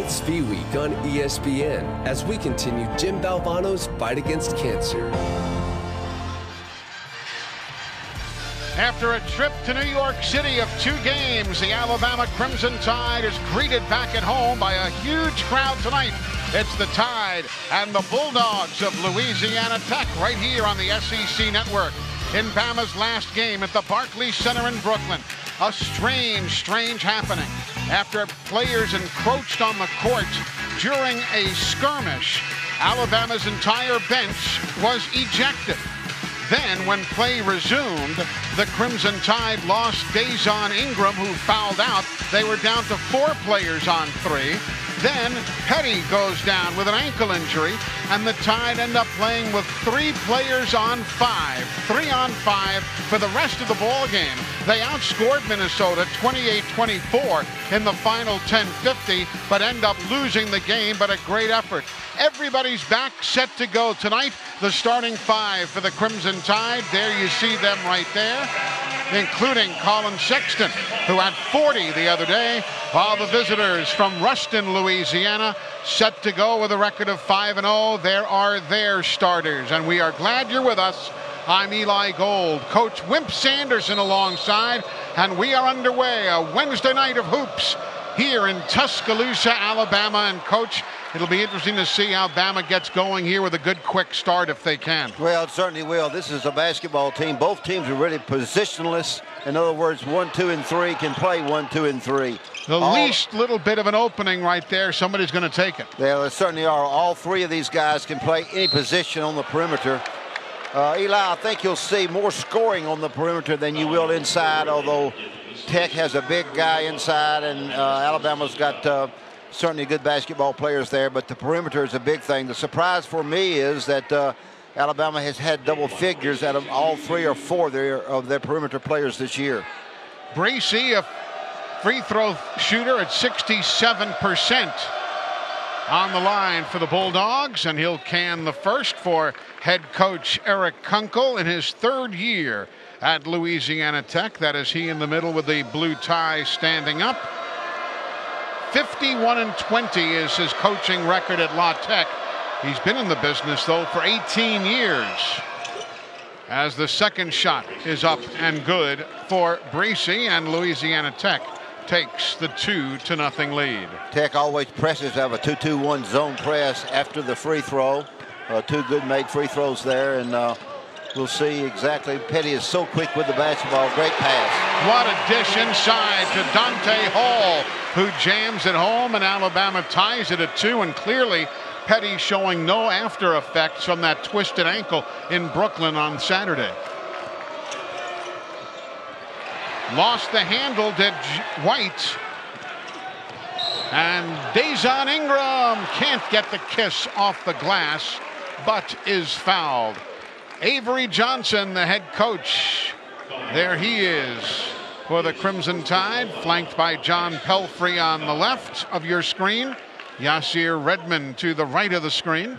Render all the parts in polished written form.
It's Fee Week on ESPN as we continue Jim Valvano's fight against cancer. After a trip to New York City of 2 games, the Alabama Crimson Tide is greeted back at home by a huge crowd tonight. It's the Tide and the Bulldogs of Louisiana Tech right here on the SEC Network. In Bama's last game at the Barclays Center in Brooklyn, a strange happening. After players encroached on the court during a skirmish, Alabama's entire bench was ejected. Then, when play resumed, the Crimson Tide lost Dazon Ingram, who fouled out. They were down to 4 players on 3. Then Petty goes down with an ankle injury, and the Tide end up playing with 3 players on 5. 3 on 5 for the rest of the ball game. They outscored Minnesota 28-24 in the final 10-50, but end up losing the game, but a great effort. Everybody's back, set to go tonight. The starting 5 for the Crimson Tide. There you see them right there, including Colin Sexton, who had 40 the other day, while the visitors from Ruston, Louisiana, set to go with a record of 5-0. There are their starters, and we are glad you're with us. I'm Eli Gold, Coach Wimp Sanderson alongside, and we are underway, a Wednesday night of hoops here in Tuscaloosa, Alabama. And Coach, it'll be interesting to see how Bama gets going here with a good quick start if they can. Well, it certainly will. This is a basketball team. Both teams are really positionless. In other words, 1, 2, and 3 can play 1, 2, and 3. The least little bit of an opening right there, somebody's going to take it. Yeah, they certainly are. All 3 of these guys can play any position on the perimeter. Eli, I think you'll see more scoring on the perimeter than you will inside, although Tech has a big guy inside, and Alabama's got certainly good basketball players there, but the perimeter is a big thing. The surprise for me is that Alabama has had double figures out of all 3 or 4 of their perimeter players this year. Bracey, a free throw shooter at 67% on the line for the Bulldogs, and he'll can the first for head coach Eric Kunkel in his 3rd year at Louisiana Tech. That is he in the middle with the blue tie standing up. 51-20 is his coaching record at La Tech. He's been in the business, though, for 18 years. As the second shot is up and good for Bracey, and Louisiana Tech takes the 2-0 lead. Tech always presses, have a 2-2-1 zone press after the free throw. 2 good made free throws there, and we'll see exactly. Petty is so quick with the basketball. Great pass. What a dish inside to Dante Hall, who jams it home, and Alabama ties it at 2. And clearly Petty showing no after effects from that twisted ankle in Brooklyn on Saturday. Lost the handle to White, and Dazon Ingram can't get the kiss off the glass, but is fouled. Avery Johnson, the head coach, there he is for the Crimson Tide, flanked by John Pelfrey on the left of your screen, Yasir Redmond to the right of the screen.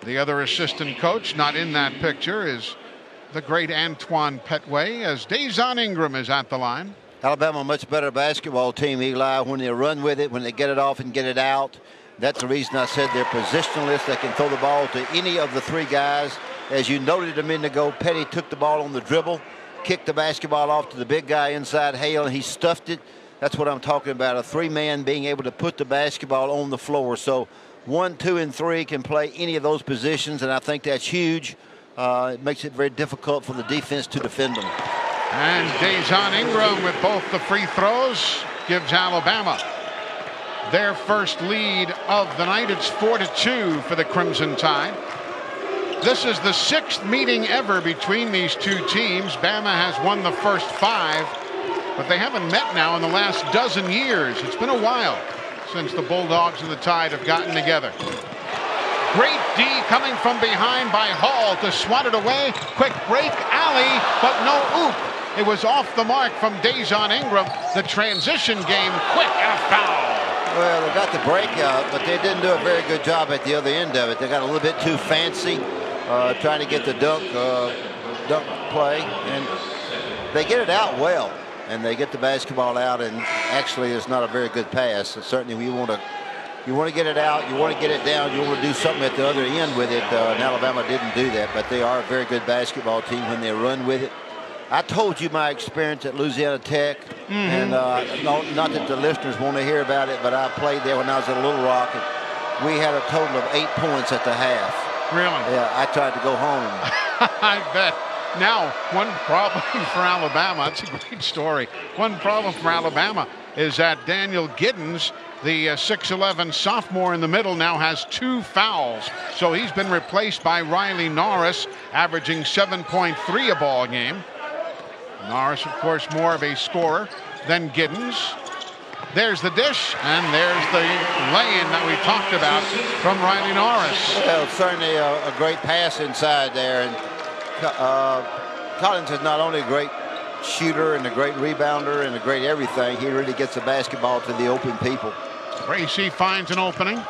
The other assistant coach not in that picture is the great Antoine Petway, as Dazon Ingram is at the line. Alabama a much better basketball team, Eli, when they run with it, when they get it off and get it out. That's the reason I said they're positionless. They can throw the ball to any of the 3 guys. As you noted a minute ago, Petty took the ball on the dribble, kicked the basketball off to the big guy inside Hale, and he stuffed it. That's what I'm talking about, a 3-man being able to put the basketball on the floor. So 1, 2, and 3 can play any of those positions, and I think that's huge. It makes it very difficult for the defense to defend them. And Dazon Ingram with both the free throws gives Alabama their first lead of the night. It's 4-2 for the Crimson Tide. This is the 6th meeting ever between these 2 teams. Bama has won the first 5, but they haven't met now in the last dozen years. It's been a while since the Bulldogs and the Tide have gotten together. Great D coming from behind by Hall to swat it away. Quick break, alley, but no oop. It was off the mark from Dazon Ingram. The transition game, quick, and a foul. Well, they got the breakout, but they didn't do a very good job at the other end of it. They got a little bit too fancy trying to get the dunk play, and they get it out well, and they get the basketball out, and actually it's not a very good pass. So certainly we want to You want to get it out. You want to get it down. You want to do something at the other end with it. And Alabama didn't do that, but they are a very good basketball team when they run with it. I told you my experience at Louisiana Tech, and not that the listeners want to hear about it, but I played there when I was at Little Rock, and we had a total of 8 points at the half. Really? Yeah, I tried to go home. I bet. Now, one problem for Alabama, it's a great story. One problem for Alabama is that Daniel Giddens, the 6'11" sophomore in the middle, now has 2 fouls. So he's been replaced by Riley Norris, averaging 7.3 a ball game. Norris, of course, more of a scorer than Giddens. There's the dish, and there's the lay-in that we talked about from Riley Norris. Well, certainly a great pass inside there. And Collins is not only a great shooter and a great rebounder and a great everything, he really gets the basketball to the open people. Gracie finds an opening.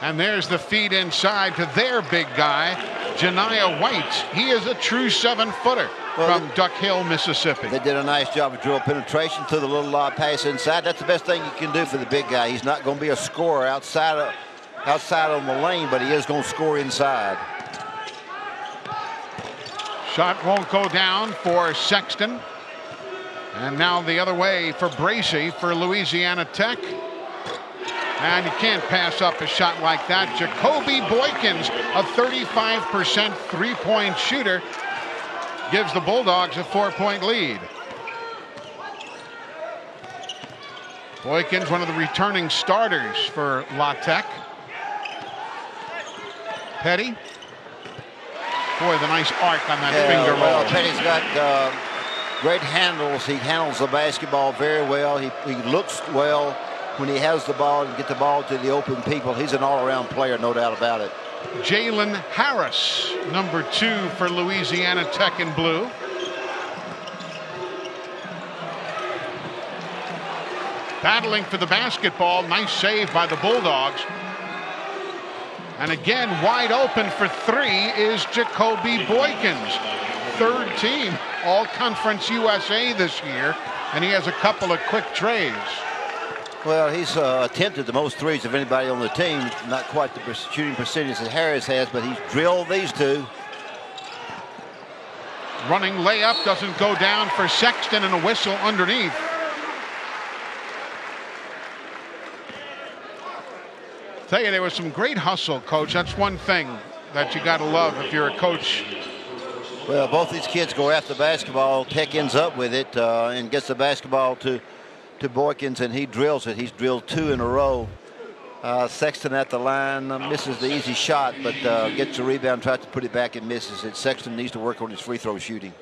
And there's the feed inside to their big guy, Janiah White. He is a true 7-footer from Duck Hill, Mississippi. They did a nice job of dribble penetration to the little lob pass inside. That's the best thing you can do for the big guy. He's not going to be a scorer outside on the lane, but he is going to score inside. Shot won't go down for Sexton. And now the other way for Bracy for Louisiana Tech. And you can't pass up a shot like that. Jacoby Boykins, a 35% three-point shooter, gives the Bulldogs a 4-point lead. Boykins, one of the returning starters for La Tech. Petty. Boy, the nice arc on that finger roll. Well, Petty's got great handles. He handles the basketball very well. He looks well when he has the ball and get the ball to the open people. He's an all-around player, no doubt about it. Jalen Harris, number 2 for Louisiana Tech in blue. Battling for the basketball. Nice save by the Bulldogs. And again, wide open for 3 is Jacoby Boykins. 3rd team All-Conference USA this year, and he has a couple of quick trays. Well, he's attempted the most threes of anybody on the team. Not quite the shooting percentage that Harris has, but he's drilled these 2. Running layup doesn't go down for Sexton, and a whistle underneath. Tell you, there was some great hustle, Coach. That's one thing that you got to love if you're a coach. Well, both these kids go after the basketball. Tech ends up with it and gets the basketball to Boykins, and he drills it. He's drilled 2 in a row. Sexton at the line misses the easy shot, but gets the rebound, tries to put it back and misses it. Sexton needs to work on his free throw shooting.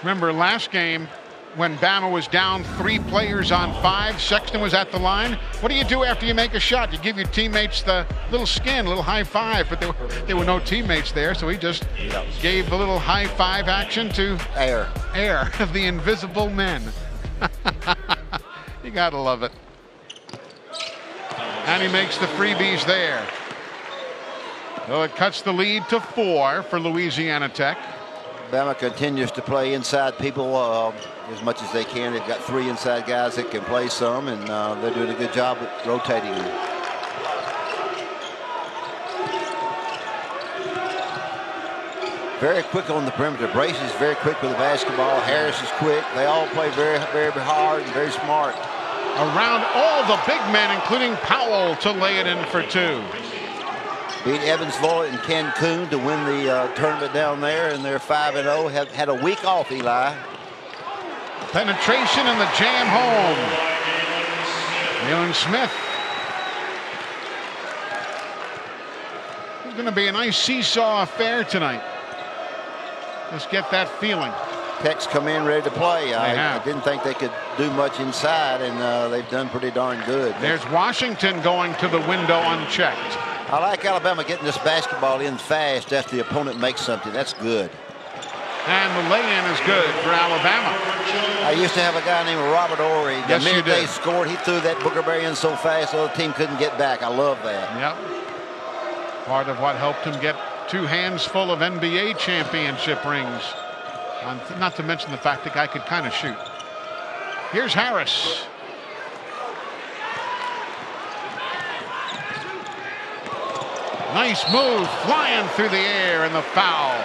Remember last game when Bama was down 3 players on 5, Sexton was at the line. What do you do after you make a shot? You give your teammates the little skin, a little high five, but there were no teammates there, so he just gave a little high five action to Air, the invisible men. You gotta love it. And he makes the freebies there. So it cuts the lead to 4 for Louisiana Tech. Bama continues to play inside people as much as they can. They've got 3 inside guys that can play some, and they're doing a good job at rotating them. Very quick on the perimeter. Bracy's very quick with the basketball. Harris is quick. They all play very, very hard and very smart. Around all the big men, including Powell, to lay it in for 2. Beat Evans Lloyd and Cancun to win the tournament down there, and they're 5-0. Have had a week off, Eli. Penetration and the jam home. Jalen Smith. It's going to be a nice seesaw affair tonight. Just get that feeling. Tech's come in ready to play. I didn't think they could do much inside, and they've done pretty darn good. There's Washington going to the window unchecked. I like Alabama getting this basketball in fast after the opponent makes something. That's good. And the lay-in is good for Alabama. I used to have a guy named Robert Ory. The minute they scored, he threw that Booker Bear in so fast the other team couldn't get back. I love that. Yep. Part of what helped him get 2 hands full of NBA championship rings. Not to mention the fact the guy could kind of shoot. Here's Harris. Nice move, flying through the air, and the foul.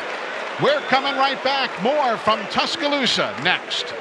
We're coming right back. More from Tuscaloosa next.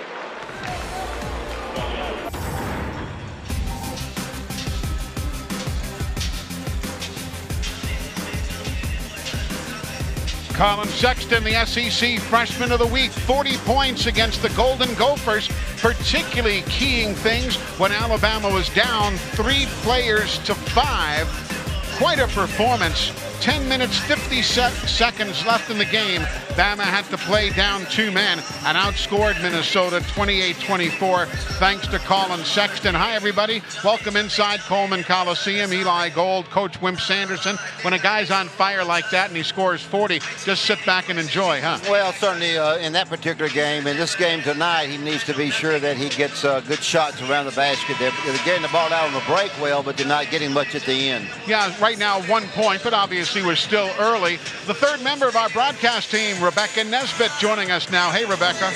Colin Sexton, the SEC Freshman of the Week, 40 points against the Golden Gophers, particularly keying things when Alabama was down 3 players to 5. Quite a performance. 10 minutes, 50 seconds left in the game. Bama had to play down 2 men and outscored Minnesota 28-24 thanks to Colin Sexton. Hi, everybody. Welcome inside Coleman Coliseum. Eli Gold, Coach Wimp Sanderson. When a guy's on fire like that and he scores 40, just sit back and enjoy, huh? Well, certainly in that particular game, in this game tonight, he needs to be sure that he gets good shots around the basket. They're getting the ball out on the break well, but they're not getting much at the end. Yeah, right now 1 point, but obviously we're still early. The third member of our broadcast team, Rebecca Nesbitt, joining us now. Hey, Rebecca.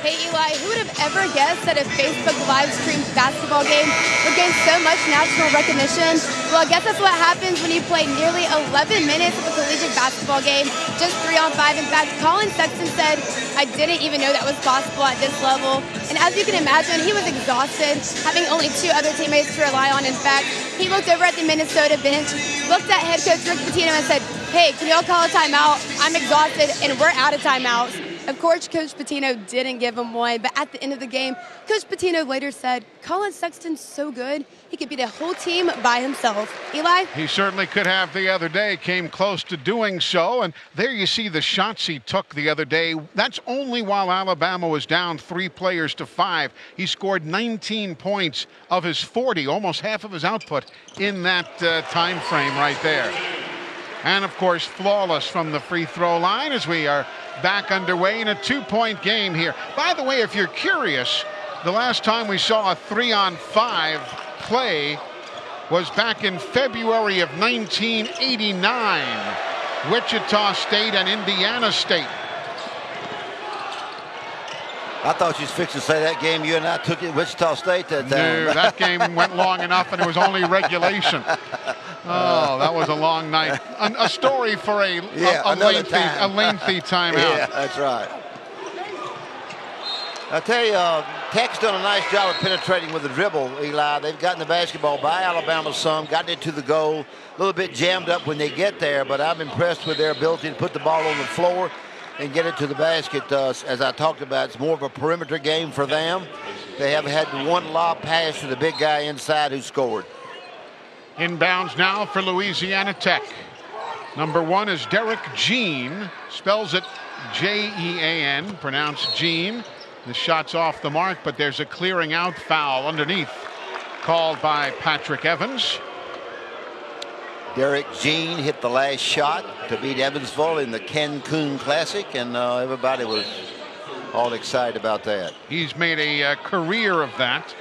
Hey, Eli, who would have ever guessed that a Facebook live streamed basketball game would gain so much national recognition? Well, I guess that's what happens when you play nearly 11 minutes of a collegiate basketball game, just 3-on-5. In fact, Colin Sexton said, I didn't even know that was possible at this level. And as you can imagine, he was exhausted, having only 2 other teammates to rely on. In fact, he looked over at the Minnesota bench, looked at head coach Rick Pitino and said, hey, can y'all call a timeout? I'm exhausted, and we're out of timeouts. Of course, Coach Pitino didn't give him one, but at the end of the game, Coach Pitino later said, Colin Sexton's so good, he could beat a whole team by himself. Eli? He certainly could have the other day, came close to doing so, and there you see the shots he took the other day. That's only while Alabama was down 3 players to 5. He scored 19 points of his 40, almost half of his output in that time frame right there. And, of course, flawless from the free throw line as we are back underway in a 2-point game here. By the way, if you're curious, the last time we saw a 3-on-5 play was back in February of 1989. Wichita State and Indiana State. I thought you was fixing to say that game you and I took at Wichita State that time. No, that game went long enough and it was only regulation. Oh, that was a long night. A story for a lengthy timeout. Yeah, that's right. I tell you, Tech's done a nice job of penetrating with the dribble, Eli. They've gotten the basketball by Alabama some, gotten it to the goal, a little bit jammed up when they get there, but I'm impressed with their ability to put the ball on the floor and get it to the basket. As I talked about, it's more of a perimeter game for them. They have had 1 lob pass to the big guy inside who scored. Inbounds now for Louisiana Tech. Number 1 is Derek Jean. Spells it J-E-A-N, pronounced Jean. The shot's off the mark, but there's a clearing out foul underneath called by Patrick Evans. Derek Jean hit the last shot to beat Evansville in the Cancun Classic, and everybody was all excited about that. He's made a career of that.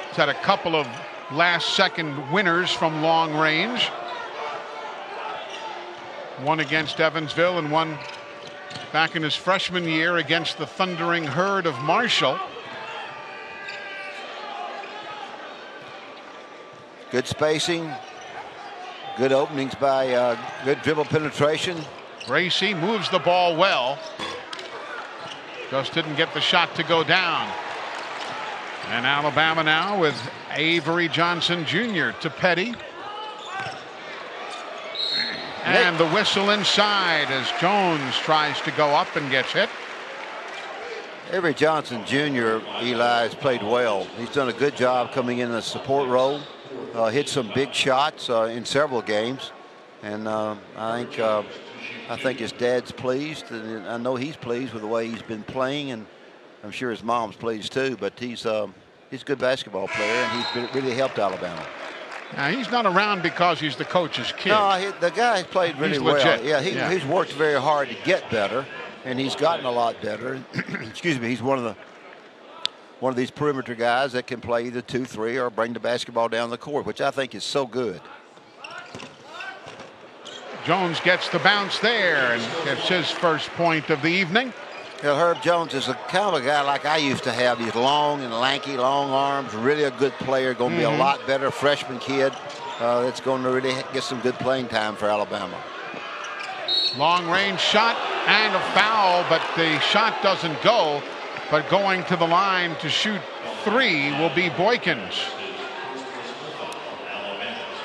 He's had a couple of last-second winners from long range. One against Evansville and one back in his freshman year against the thundering herd of Marshall. Good spacing. Good openings by good dribble penetration. Gracie moves the ball well. Just didn't get the shot to go down. And Alabama now with Avery Johnson Jr. to Petty. And the whistle inside as Jones tries to go up and gets hit. Avery Johnson Jr., Eli, has played well. He's done a good job coming in a support role. Hit some big shots in several games. And I think his dad's pleased. And I know he's pleased with the way he's been playing. And I'm sure his mom's pleased too. But he's a good basketball player, and he's really helped Alabama. Now, he's not around because he's the coach's kid. No, the guy's played really well. Legit. Yeah, he's worked very hard to get better, and he's gotten a lot better. Excuse me, he's one of these perimeter guys that can play either 2-3 or bring the basketball down the court, which I think is so good. Jones gets the bounce there and gets his first point of the evening. Yeah, Herb Jones is a kind of a guy like I used to have. He's long and lanky, long arms, really a good player. Going to be a lot better freshman kid. That's going to really get some good playing time for Alabama. Long range shot and a foul, but the shot doesn't go. But going to the line to shoot 3 will be Boykins.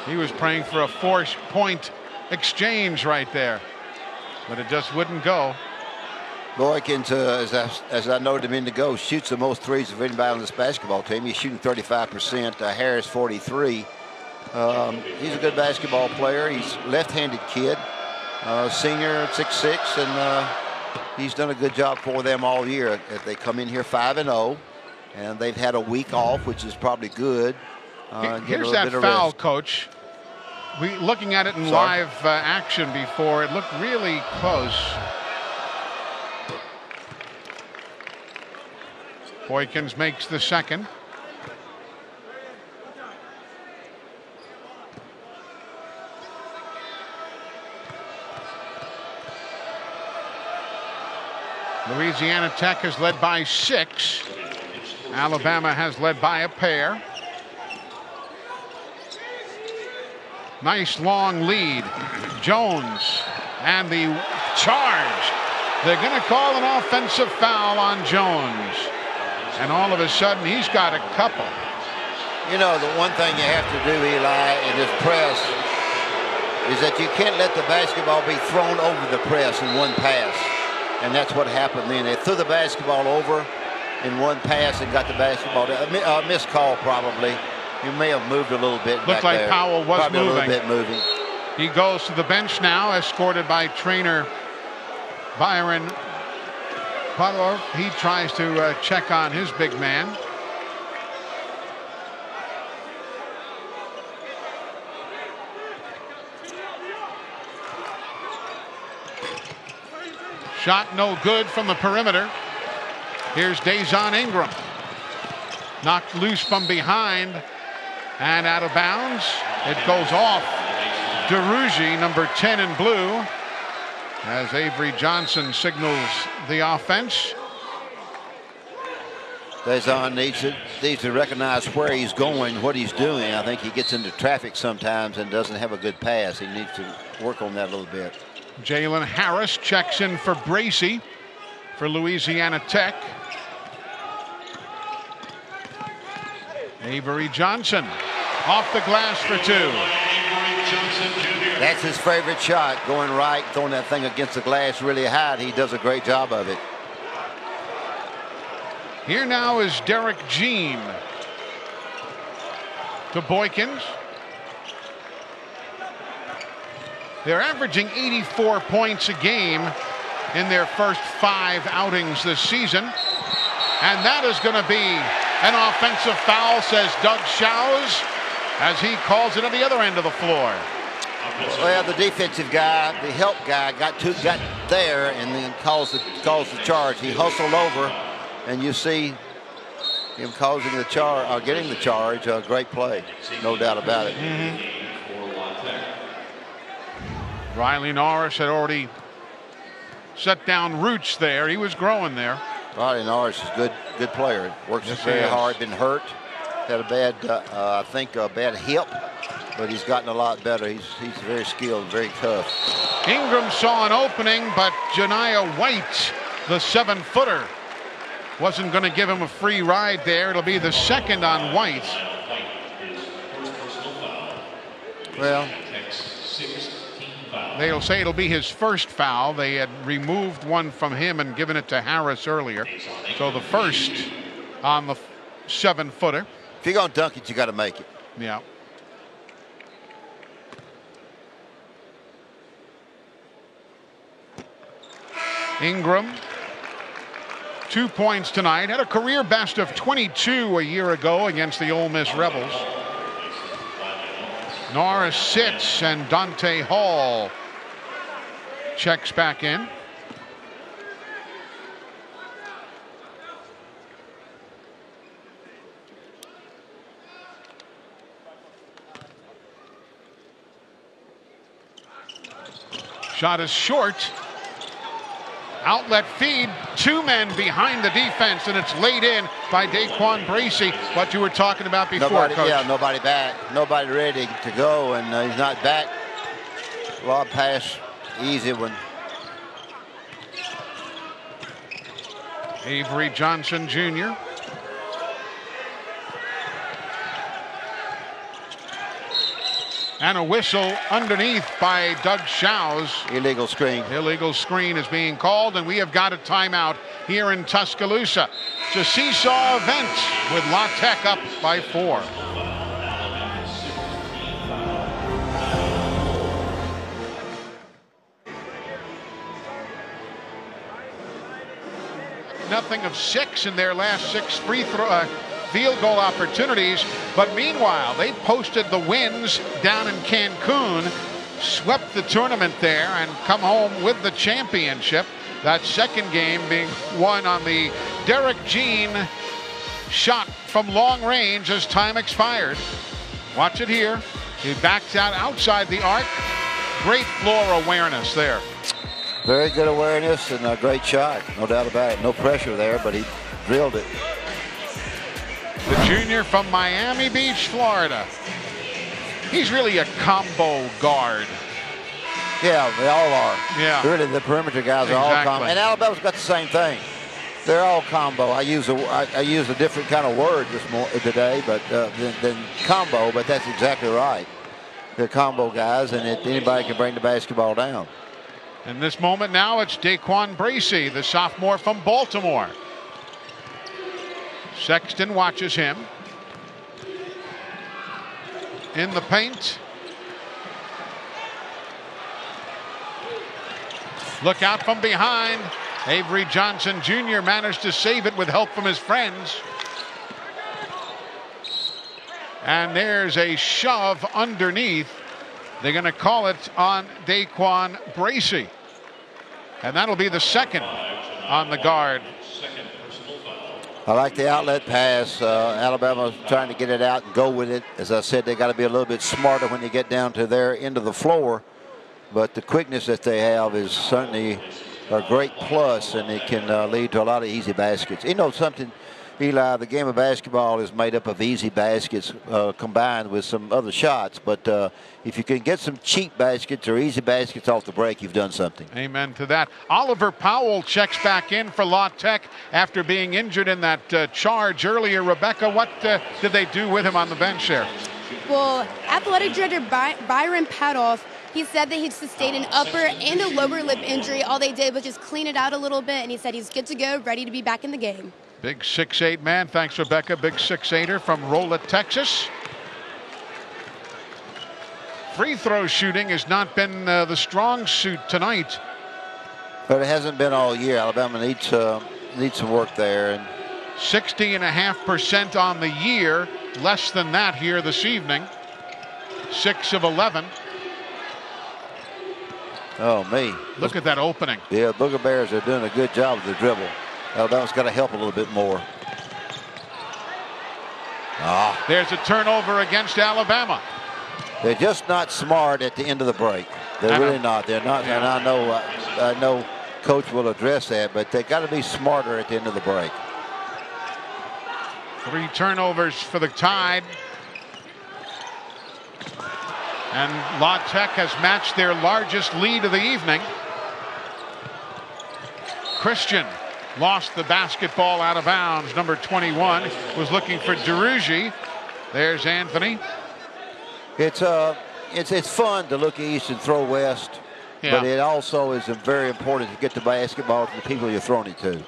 He was praying for a 4-point exchange right there, but it just wouldn't go. Boykins, as I noted a minute ago, shoots the most threes of anybody on this basketball team. He's shooting 35%. Harris 43. He's a good basketball player. He's a left-handed kid, senior, 6'6", and he's done a good job for them all year. They come in here 5-0, and they've had a week off, which is probably good. Here's that foul, Coach. Looking at it in live action before, it looked really close. Boykins makes the second. Louisiana Tech has led by 6. Alabama has led by a pair. Nice long lead. Jones and the charge. They're going to call an offensive foul on Jones. And all of a sudden, he's got a couple. You know, the one thing you have to do, Eli, in this press is that you can't let the basketball be thrown over the press in one pass. And that's what happened then. They threw the basketball over in one pass and got the basketball. A missed call, probably. He may have moved a little bit. Looked like there. Powell was probably moving. A little bit moving. He goes to the bench now, escorted by trainer Byron Butler. He tries to check on his big man. Shot no good from the perimeter. Here's Dazon Ingram. Knocked loose from behind and out of bounds. It goes off. DeRougie, number 10 in blue, as Avery Johnson signals the offense. Dazon needs to recognize where he's going, what he's doing. I think he gets into traffic sometimes and doesn't have a good pass. He needs to work on that a little bit. Jalen Harris checks in for Bracey for Louisiana Tech. Avery Johnson off the glass for 2. That's his favorite shot, going right, throwing that thing against the glass really high. He does a great job of it. Here now is Derek Jean to Boykins. They're averaging 84 points a game in their first 5 outings this season. And that is going to be an offensive foul, says Doug Shows, as he calls it on the other end of the floor. Well, the defensive guy, the help guy, got there and then calls the charge. He hustled over, and you see him causing the charge, or getting the charge. A great play, no doubt about it. Riley Norris had already set down roots there. He was growing there. Riley Norris is a good player. Works very hard. Been hurt. Had a bad, I think, a bad hip, but he's gotten a lot better. He's very skilled, very tough. Ingram saw an opening, but Janiah White, the 7-footer, wasn't going to give him a free ride there. It'll be the second on White. Well, they'll say it'll be his first foul. They had removed one from him and given it to Harris earlier. So the first on the 7-footer. If you're going to dunk it, you got to make it. Yeah. Ingram, 2 points tonight. Had a career best of 22 a year ago against the Ole Miss Rebels. Norris sits and Dante Hall checks back in. Shot is short. Outlet feed, 2 men behind the defense, and it's laid in by Daquan Bracey. What you were talking about before, Coach. Yeah, nobody back. Nobody ready to go, and he's not back. Lob pass, easy one. Avery Johnson Jr. And a whistle underneath by Doug Shows. Illegal screen. Illegal screen is being called, and we have got a timeout here in Tuscaloosa. It's a seesaw event with La Tech up by 4. Nothing of 6 in their last 6 field goal opportunities, but meanwhile they posted the wins down in Cancun, swept the tournament there, and come home with the championship. That second game being won on the Derek Jean shot from long range as time expired. Watch it here. He backs out outside the arc. Great floor awareness there. Very good awareness and a great shot, no doubt about it. No pressure there, but he drilled it. The junior from Miami Beach, Florida. He's really a combo guard. Yeah, they all are. Yeah. Really, the perimeter guys are all combo. And Alabama's got the same thing. They're all combo. I use a different kind of word today, but than combo. But that's exactly right. They're combo guys, and anybody can bring the basketball down. In this moment now, it's Daquan Bracey, the sophomore from Baltimore. Sexton watches him. In the paint. Look out from behind. Avery Johnson Jr. managed to save it with help from his friends. And there's a shove underneath. They're going to call it on Daquan Bracey. And that'll be the second on the guard. I like the outlet pass. Alabama trying to get it out and go with it. As I said, they got to be a little bit smarter when they get down to their end of the floor. But the quickness that they have is certainly a great plus, and it can lead to a lot of easy baskets. You know something, Eli, the game of basketball is made up of easy baskets combined with some other shots. But if you can get some cheap baskets or easy baskets off the break, you've done something. Amen to that. Oliver Powell checks back in for La Tech after being injured in that charge earlier. Rebecca, what did they do with him on the bench there? Well, athletic director Byron Padoff, he said that he'd sustained an upper and a lower lip injury. All they did was just clean it out a little bit, and he said he's good to go, ready to be back in the game. Big 6'8" man. Thanks, Rebecca. Big 6'8"er from Rolla, Texas. Free throw shooting has not been the strong suit tonight. But it hasn't been all year. Alabama needs some work there. And 60.5% on the year. Less than that here this evening. 6 of 11. Oh, me. Look at that opening. Yeah, Booger Bears are doing a good job of the dribble. Alabama's got to help a little bit more. There's a turnover against Alabama. They're just not smart at the end of the break. They're really not. They're not. And I know Coach will address that, but they got to be smarter at the end of the break. 3 turnovers for the Tide. And La Tech has matched their largest lead of the evening. Christian lost the basketball out of bounds. Number 21 was looking for Derugi. There's Anthony. It's fun to look east and throw west, but it also is very important to get the basketball to the people you're throwing it to.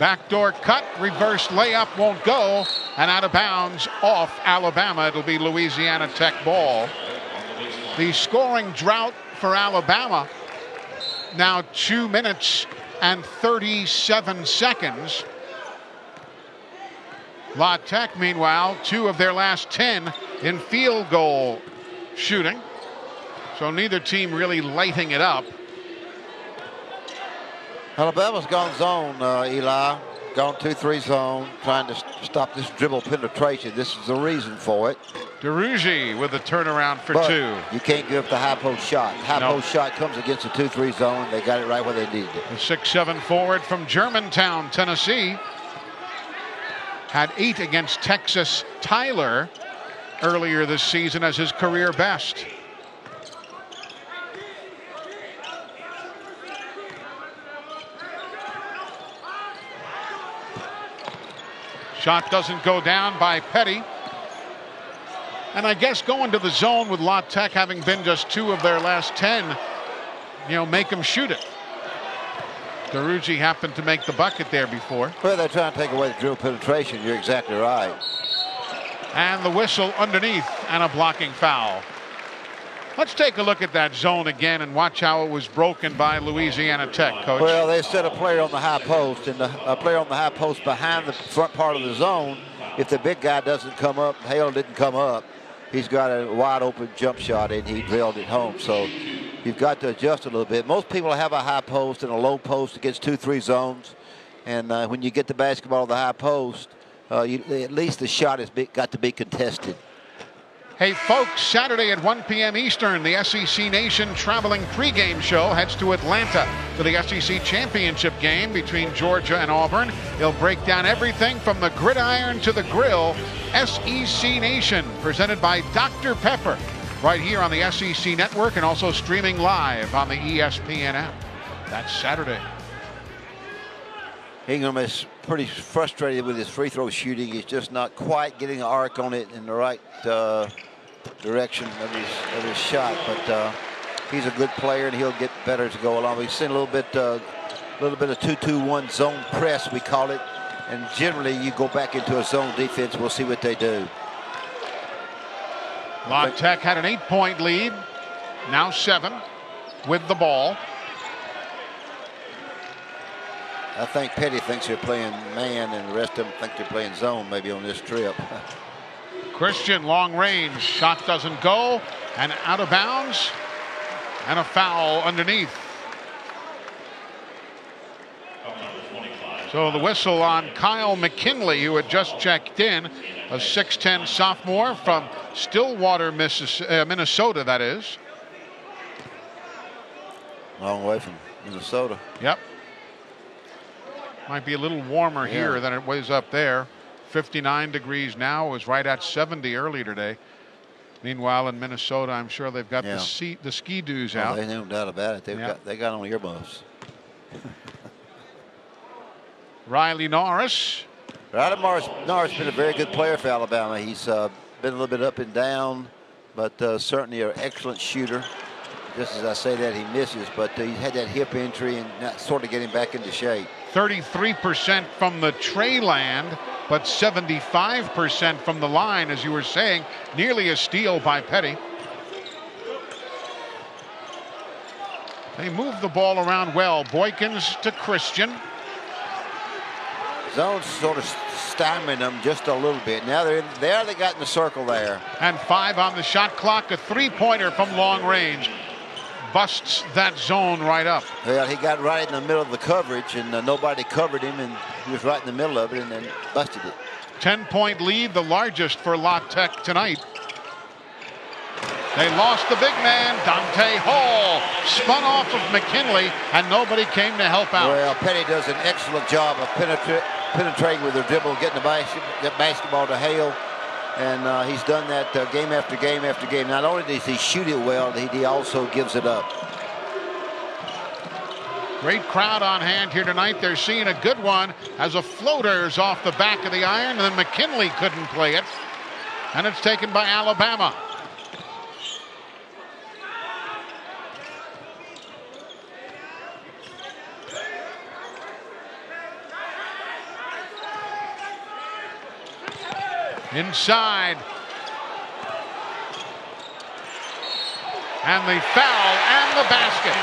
Backdoor cut, reverse layup won't go, and out of bounds off Alabama. It'll be Louisiana Tech ball. The scoring drought for Alabama now 2 minutes and 37 seconds. La Tech, meanwhile, 2 of their last 10 in field goal shooting. So neither team really lighting it up. Alabama's gone zone, Eli. Gone 2-3 zone, trying to stop this dribble penetration. This is the reason for it. DeRougy with a turnaround for but 2. You can't give up the high post shot. High post shot comes against the 2-3 zone. They got it right where they needed it. The 6'7" forward from Germantown, Tennessee, had 8 against Texas Tyler earlier this season as his career best. Shot doesn't go down by Petty. And I guess going to the zone with La Tech having been just 2 of their last 10, make them shoot it. DeRougy happened to make the bucket there before. Well, they're trying to take away the dribble penetration. You're exactly right. And the whistle underneath and a blocking foul. Let's take a look at that zone again and watch how it was broken by Louisiana Tech, Coach. Well, they set a player on the high post, and a player on the high post behind the front part of the zone. If the big guy doesn't come up, Hale didn't come up, he's got a wide open jump shot and he drilled it home. So you've got to adjust a little bit. Most people have a high post and a low post against 2-3 zones. And when you get the basketball to the high post, at least the shot has got to be contested. Hey, folks, Saturday at 1 p.m. Eastern, the SEC Nation traveling pregame show heads to Atlanta for the SEC Championship game between Georgia and Auburn. They'll break down everything from the gridiron to the grill. SEC Nation, presented by Dr. Pepper, right here on the SEC Network and also streaming live on the ESPN app. That's Saturday. Ingram is pretty frustrated with his free throw shooting. He's just not quite getting an arc on it in the right direction of his shot, but he's a good player and he'll get better as we go along. We've seen a little bit of 2-2-1 zone press, we call it, and generally you go back into a zone defense. We'll see what they do. La Tech had an 8-point lead, now 7 with the ball. I think Petty thinks they're playing man and the rest of them think they're playing zone maybe on this trip. Christian, long range, shot doesn't go, and out of bounds, and a foul underneath. So the whistle on Kyle McKinley, who had just checked in, a 6'10" sophomore from Stillwater, Minnesota, that is. Long way from Minnesota. Yep. Might be a little warmer here than it was up there. 59 degrees now. It was right at 70 earlier today. Meanwhile, in Minnesota, I'm sure they've got the ski-doos out. There's no doubt about it. They got on earmuffs. Riley Norris. Riley Norris has been a very good player for Alabama. He's been a little bit up and down, but certainly an excellent shooter. Just as I say that, he misses, but he had that hip injury and that's sort of getting back into shape. 33% from the tray land, but 75% from the line, as you were saying. Nearly a steal by Petty. They move the ball around well. Boykins to Christian. Zone sort of stymied them just a little bit. Now they got in the circle there. And 5 on the shot clock. A 3-pointer from long range. Busts that zone right up. Well, he got right in the middle of the coverage, and nobody covered him, and he was right in the middle of it, and then busted it. 10-point lead, the largest for La Tech tonight. They lost the big man, Dante Hall, spun off of McKinley, and nobody came to help out. Well, Petty does an excellent job of penetrating with the dribble, getting the basketball to Hale. And he's done that game after game after game. Not only does he shoot it well, he also gives it up. Great crowd on hand here tonight. They're seeing a good one as a floater is off the back of the iron, and then McKinley couldn't play it. And it's taken by Alabama. Inside. And the foul and the basket.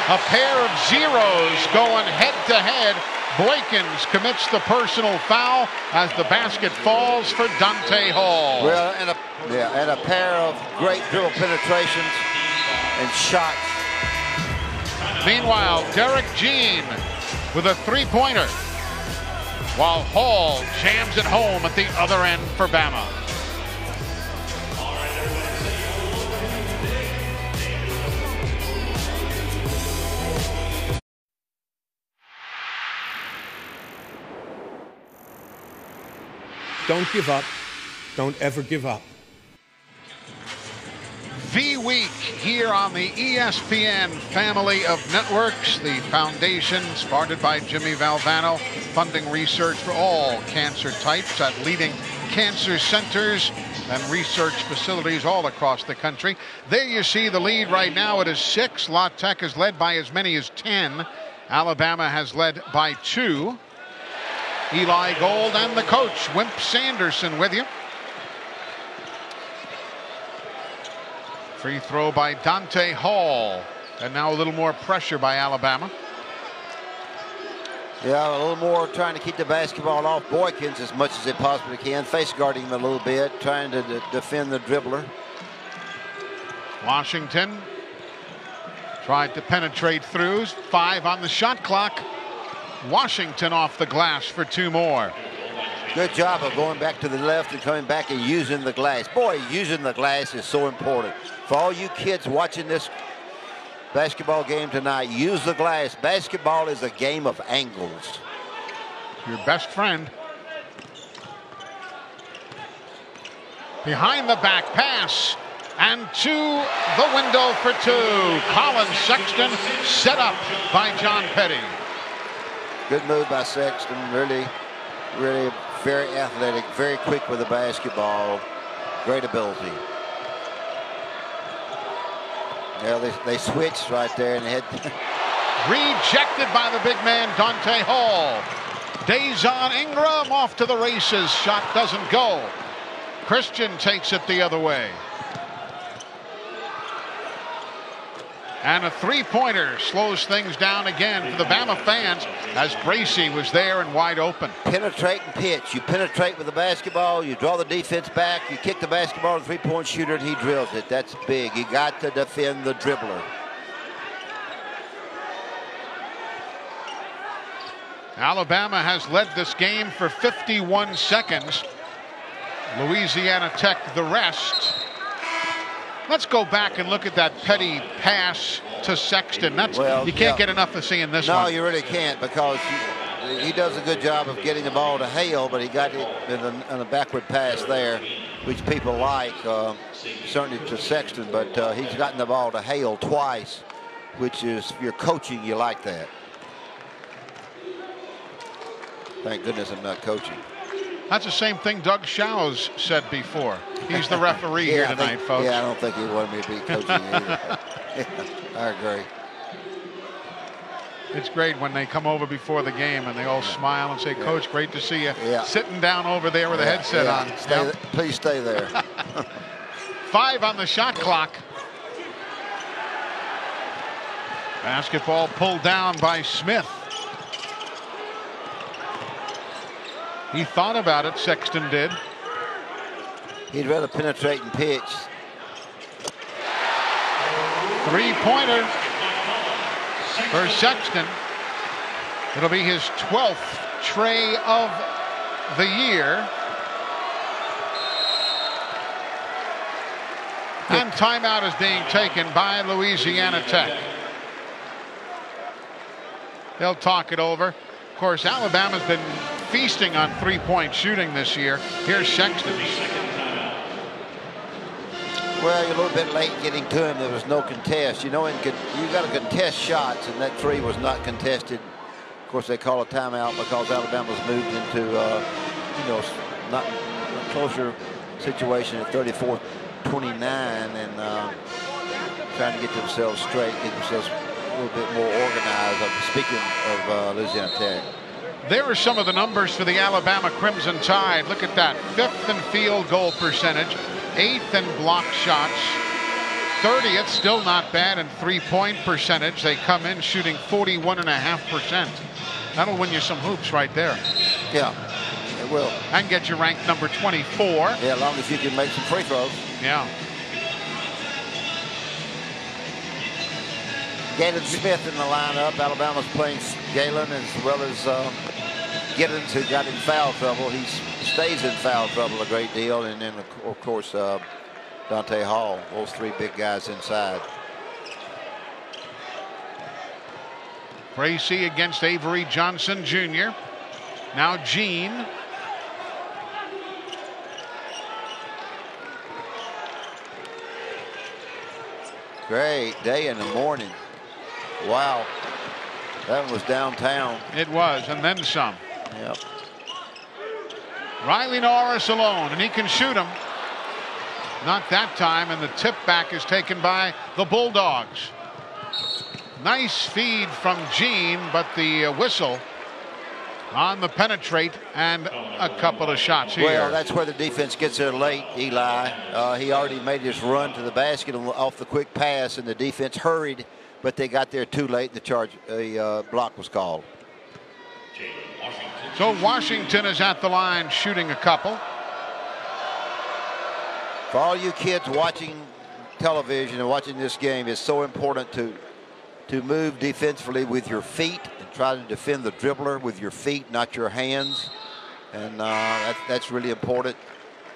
A pair of zeros going head to head. Boykins commits the personal foul as the basket falls for Dante Hall. Well, and a pair of great dribble penetrations and shots. Meanwhile, Derek Jean with a 3-pointer, while Hall jams it home at the other end for Bama. don't give up. Don't ever give up. V-Week here on the ESPN family of networks. The foundation started by Jimmy Valvano, funding research for all cancer types at leading cancer centers and research facilities all across the country. There you see the lead right now. It is 6. La Tech is led by as many as 10. Alabama has led by 2. Eli Gold and the coach, Wimp Sanderson, with you. Free throw by Dante Hall. And now a little more pressure by Alabama. Yeah, a little more trying to keep the basketball off Boykins as much as they possibly can. Face guarding him a little bit, trying to defend the dribbler. Washington tried to penetrate through. 5 on the shot clock. Washington off the glass for 2 more. Good job of going back to the left and coming back and using the glass. Boy, using the glass is so important. For all you kids watching this basketball game tonight, use the glass. Basketball is a game of angles. Your best friend. Behind the back pass. And to the window for 2. Colin Sexton set up by John Petty. Good move by Sexton. Really very athletic, very quick with the basketball. Great ability. Yeah, they switched right there and had rejected by the big man Dante Hall. Dazon Ingram off to the races. Shot doesn't go. Christian takes it the other way. And a 3-pointer slows things down again for the Bama fans as Bracy was there and wide open. Penetrate and pitch. You penetrate with the basketball, you draw the defense back, you kick the basketball to the 3-point shooter, and he drills it. That's big. You got to defend the dribbler. Alabama has led this game for 51 seconds. Louisiana Tech the rest. Let's go back and look at that Petty pass to Sexton. You can't get enough of seeing this one. No, you really can't, because he does a good job of getting the ball to Hale, but he got it in a backward pass there, which people like, certainly to Sexton, but he's gotten the ball to Hale twice, which is, if you're coaching, you like that. Thank goodness I'm not coaching. That's the same thing Doug Shows said before. He's the referee here tonight, folks. Yeah, I don't think he wanted me to be coaching either. I agree. It's great when they come over before the game and they all smile and say, Coach, great to see you. Sitting down over there with a headset on. Please stay there. 5 on the shot clock. Basketball pulled down by Smith. He thought about it, Sexton did. He'd rather penetrate and pitch. 3-pointer for Sexton. It'll be his 12th tray of the year. And timeout is being taken by Louisiana Tech. They'll talk it over. Of course, Alabama's been feasting on 3-point shooting this year. Here's Sexton. Well, you're a little bit late getting to him. There was no contest. You know, you got to contest shots, and that 3 was not contested. Of course, they call a timeout because Alabama's moved into, not a closer situation at 34-29, and trying to get themselves straight, get themselves a little bit more organized. Speaking of Louisiana Tech. There are some of the numbers for the Alabama Crimson Tide. Look at that. 5th in field goal percentage, 8th in block shots, 30th, still not bad in 3-point percentage. They come in shooting 41.5%. That'll win you some hoops right there. Yeah, it will. And get you ranked number 24. Yeah, as long as you can make some free throws. Yeah. Galen Smith in the lineup. Alabama's playing Galen as well as Giddens, who got in foul trouble. He stays in foul trouble a great deal. And then, of course, Dante Hall. Those 3 big guys inside. Bracy against Avery Johnson Jr. Now Gene. Great day in the morning. Wow. That one was downtown. It was, and then some. Yep. Riley Norris alone, and he can shoot him. Not that time, and the tip back is taken by the Bulldogs. Nice feed from Gene, but the whistle on the penetrate and a couple of shots here. Well, that's where the defense gets there late, Eli. He already made his run to the basket off the quick pass, and the defense hurried, but they got there too late. The block was called. So Washington is at the line shooting a couple. For all you kids watching television and watching this game, it's so important to move defensively with your feet and try to defend the dribbler with your feet, not your hands. And that's really important.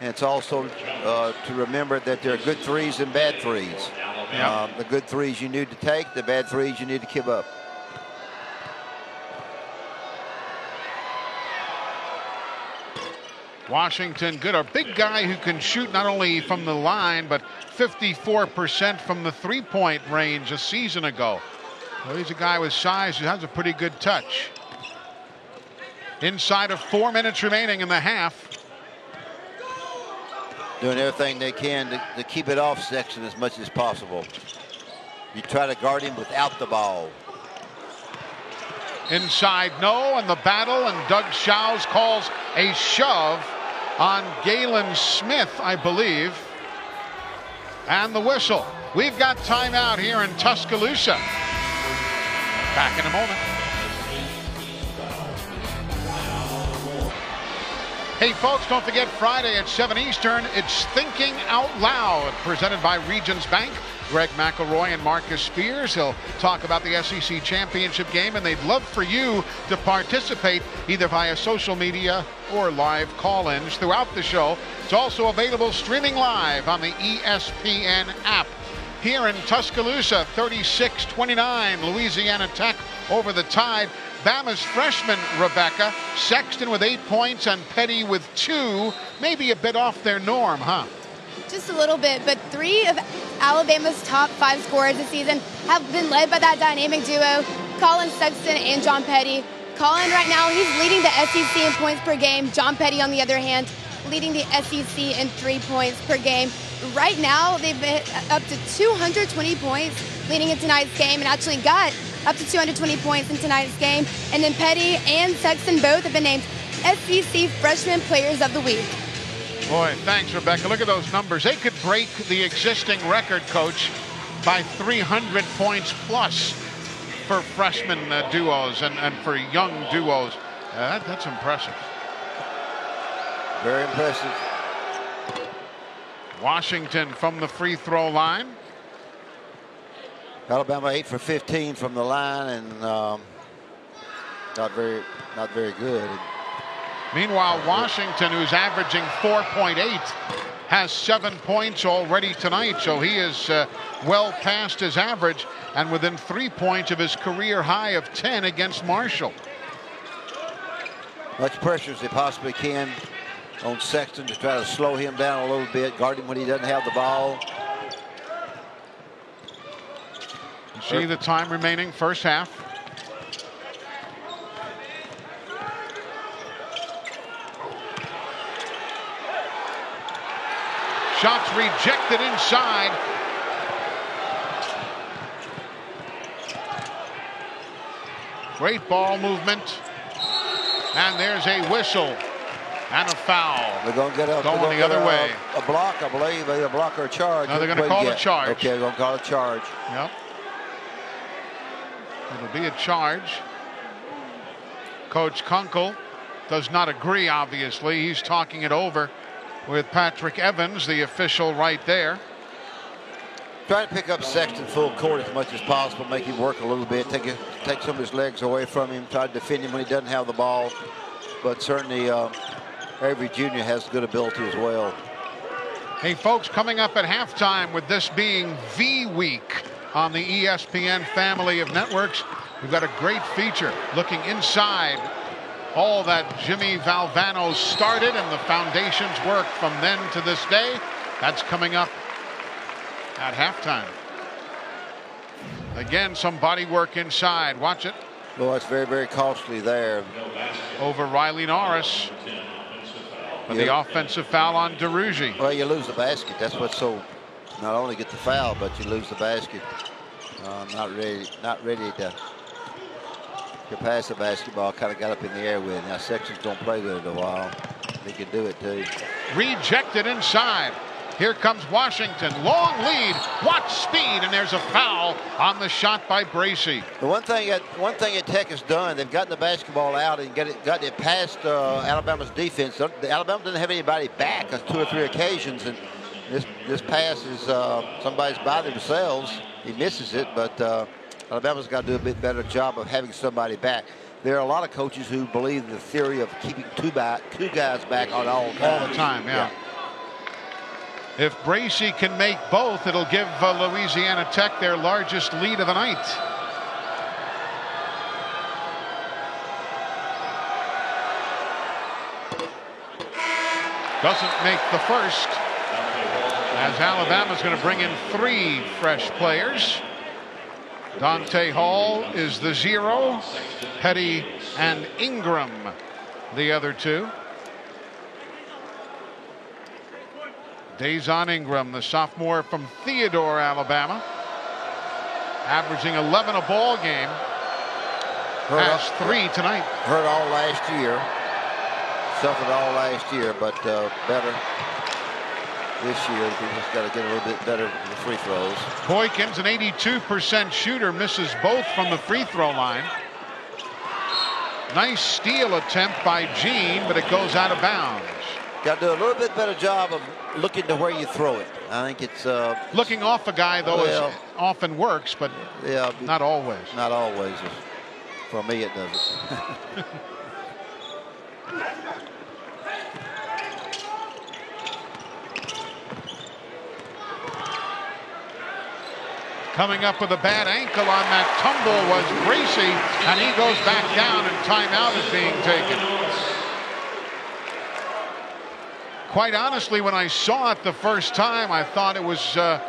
And it's also to remember that there are good threes and bad threes. Yep. The good threes you need to take, the bad threes you need to give up. Washington good. A big guy who can shoot not only from the line, but 54% from the three-point range a season ago. Well, he's a guy with size who has a pretty good touch. Inside of 4 minutes remaining in the half. Doing everything they can to keep it off Sexton as much as possible. You try to guard him without the ball. Inside, no, and the battle, and Doug Shows calls a shove on Galen Smith, I believe. And the whistle. We've got timeout here in Tuscaloosa. Back in a moment. Hey folks, don't forget Friday at 7 Eastern, it's Thinking Out Loud, presented by Regions Bank. Greg McElroy and Marcus Spears. He'll talk about the SEC championship game, and they'd love for you to participate either via social media or live call-ins throughout the show. It's also available streaming live on the ESPN app. Here in Tuscaloosa, 36-29, Louisiana Tech over the Tide. Bama's freshman, Rebecca. Sexton with 8 points and Petty with 2. Maybe a bit off their norm, huh? Just a little bit, but 3 of Alabama's top 5 scorers this season have been led by that dynamic duo, Colin Sexton and John Petty. Colin right now, he's leading the SEC in points per game. John Petty, on the other hand, leading the SEC in 3 points per game. Right now, they've been up to 220 points leading in tonight's game, and actually got up to 220 points in tonight's game. And then Petty and Sexton both have been named SEC Freshman Players of the Week. Boy, thanks, Rebecca. Look at those numbers. They could break the existing record, Coach, by 300 points plus for freshman duos and for young duos. That's impressive. Very impressive. Washington from the free throw line. Alabama 8 for 15 from the line, and not very good. Meanwhile, Washington, who's averaging 4.8, has 7 points already tonight, so he is well past his average and within 3 points of his career high of 10 against Marshall. Much pressure as they possibly can on Sexton to try to slow him down a little bit, guard him when he doesn't have the ball. You see the time remaining, first half. Shots rejected inside. Great ball movement. And there's a whistle and a foul. They're going to get going the other way. A block, I believe, a block or a charge. No, they're going to call a charge. Okay, they're going to call a charge. Yep. It'll be a charge. Coach Kunkel does not agree, obviously. He's talking it over with Patrick Evans, the official right there. Try to pick up Sexton full court as much as possible, make him work a little bit, take some of his legs away from him, try to defend him when he doesn't have the ball. But certainly Avery Jr. has good ability as well. Hey, folks, coming up at halftime, with this being the week on the ESPN family of networks, we've got a great feature looking inside all that Jimmy Valvano started and the foundation's work from then to this day. That's coming up at halftime. Again, some body work inside. Watch it. Well, it's very, very costly there. Over Riley Norris. For the offensive foul on DeRougie. Well, you lose the basket. That's what's so. Not only get the foul, but you lose the basket. Not ready to pass the basketball. Kind of got up in the air with it. Now sections don't play with it a while. They can do it too. Rejected inside. Here comes Washington. Long lead. Watch speed, and there's a foul on the shot by Bracey. The one thing that Tech has done, they've gotten the basketball out and gotten it past Alabama's defense. Alabama doesn't have anybody back on 2 or 3 occasions, and this pass is somebody's by themselves. He misses it, but Alabama's got to do a bit better job of having somebody back. There are a lot of coaches who believe the theory of keeping two guys back on all the time. Yeah. If Bracey can make both, it'll give Louisiana Tech their largest lead of the night. Doesn't make the first, as Alabama's going to bring in 3 fresh players. Dante Hall is the 0. Petty and Ingram the other 2. Dazon Ingram, the sophomore from Theodore, Alabama, averaging 11 a ball game. Has 3 tonight. Hurt all last year. Suffered all last year, but better this year. We just got to get a little bit better with the free throws. Boykins, an 82% shooter, misses both from the free throw line. Nice steal attempt by Gene, but it goes out of bounds. Got to do a little bit better job of looking to where you throw it. I think it's looking off a guy though often works, but yeah, not always. Not always. For me, it doesn't. Coming up with a bad ankle on that tumble was Bracey, and he goes back down, and timeout is being taken. Quite honestly, when I saw it the first time, I thought it was a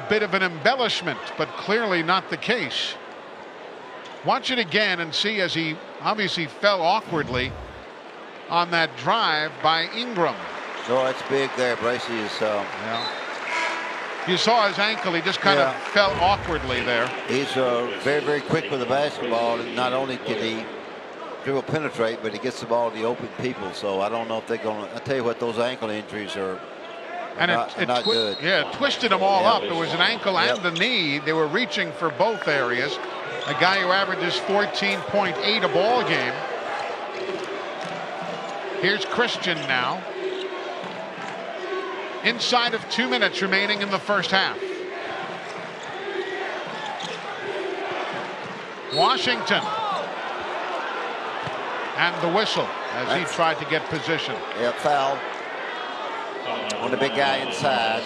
bit of an embellishment, but clearly not the case. Watch it again and see, as he obviously fell awkwardly on that drive by Ingram. No, it's big there. Bracey is. Yeah. You saw his ankle. He just kind of fell awkwardly there. He's very, very quick with the basketball. And not only can he dribble penetrate, but he gets the ball to the open people. So I don't know if they're going to. I tell you what, those ankle injuries are not good. Yeah, it twisted them all up. It was an ankle and the knee. They were reaching for both areas. A guy who averages 14.8 a ball game. Here's Christian now. Inside of 2 minutes remaining in the first half. Washington. And the whistle as he tried to get position. Yeah, foul on the big guy inside.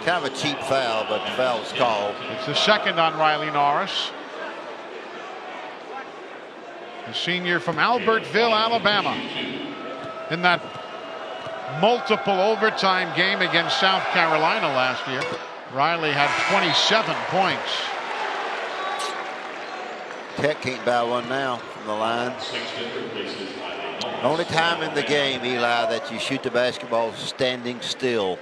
Kind of a cheap foul, but the foul was called. It's the second on Riley Norris. A senior from Albertville, Alabama. In that multiple overtime game against South Carolina last year, Riley had 27 points. Tech can't buy one now from the line. Only time in the game, Eli, that you shoot the basketball standing still.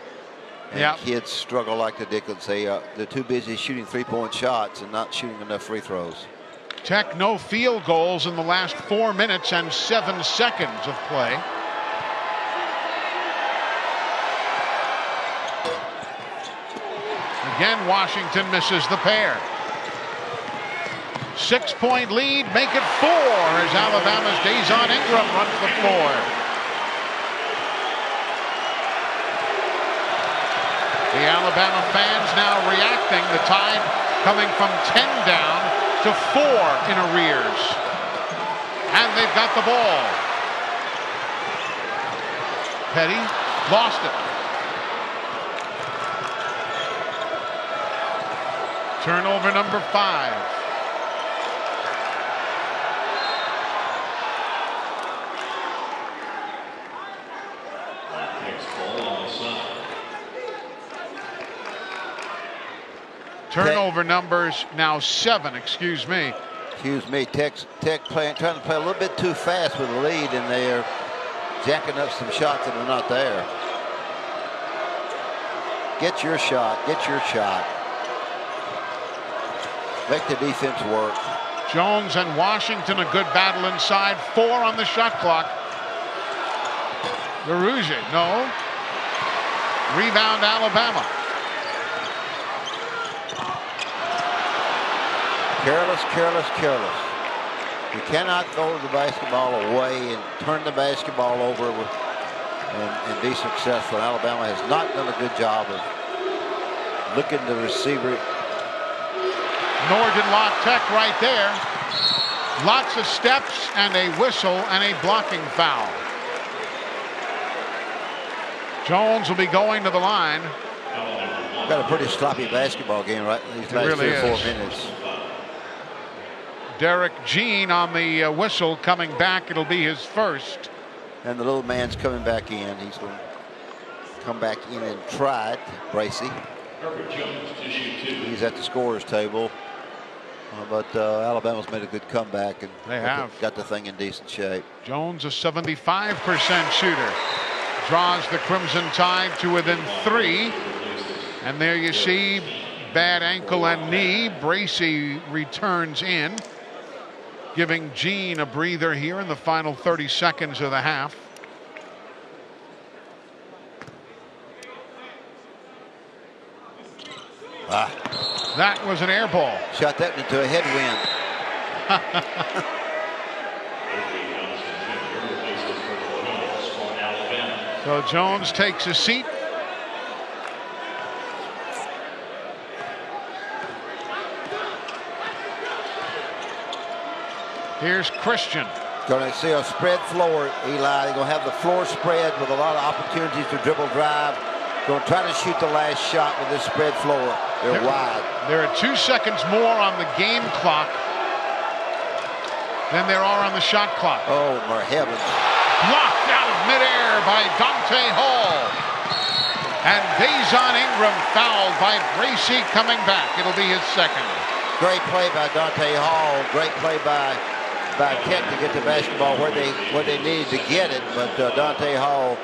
And kids struggle like the Dickens. They're too busy shooting three-point shots and not shooting enough free throws. Tech no field goals in the last 4 minutes and 7 seconds of play. Again, Washington misses the pair. 6-point lead, make it 4 as Alabama's Dazon Ingram runs the floor. The Alabama fans now reacting. The Tide coming from 10 down to 4 in arrears. And they've got the ball. Petty lost it. Turnover number 5. Turnover numbers now 7, excuse me. Tech trying to play a little bit too fast with the lead, and they're jacking up some shots that are not there. Get your shot. Get your shot. Make the defense work. Jones and Washington, a good battle inside. 4 on the shot clock. Rouge, no. Rebound, Alabama. Careless, careless, careless. You cannot throw the basketball away and turn the basketball over and be successful. Alabama has not done a good job of looking the receiver. Nor did La Tech right there. Lots of steps and a whistle and a blocking foul. Jones will be going to the line. Got a pretty sloppy basketball game right these last really 3 or 4 minutes. Derek Jean on the whistle coming back. It'll be his first. And the little man's coming back in. He's going to come back in and try it. Bracey. He's at the scorer's table. But Alabama's made a good comeback and they have got the thing in decent shape. Jones, a 75% shooter, draws the Crimson Tide to within 3. And there you see bad ankle and knee. Bracey returns in, giving Jean a breather here in the final 30 seconds of the half. That was an air ball. Shot that into a headwind. So Jones takes a seat. Here's Christian. Going to see a spread floor, Eli. They're going to have the floor spread with a lot of opportunities to dribble drive. Going to try to shoot the last shot with this spread floor. They're wide. There are 2 seconds more on the game clock than there are on the shot clock. Oh, my heavens. Blocked out of midair by Dante Hall. And Dejon Ingram fouled by Bracey coming back. It'll be his second. Great play by Dante Hall. Great play by Tech to get the basketball where they needed to get it. But Dante Hall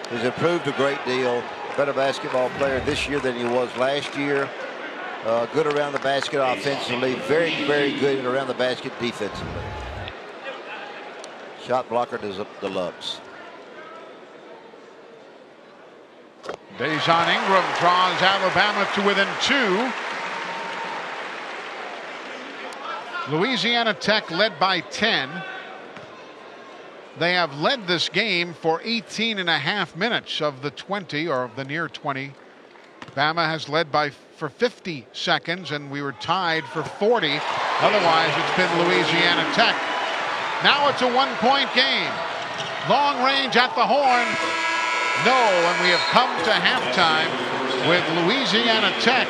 has improved a great deal. Better basketball player this year than he was last year. Good around the basket offensively. Very, very good around the basket defensively. Shot blocker deluxe. Dejon Ingram draws Alabama to within 2. Louisiana Tech led by 10. They have led this game for 18.5 minutes of the 20, or of the near 20. Bama has led for 50 seconds, and we were tied for 40. Otherwise, it's been Louisiana Tech. Now it's a 1-point game. Long range at the horn. No, and we have come to halftime with Louisiana Tech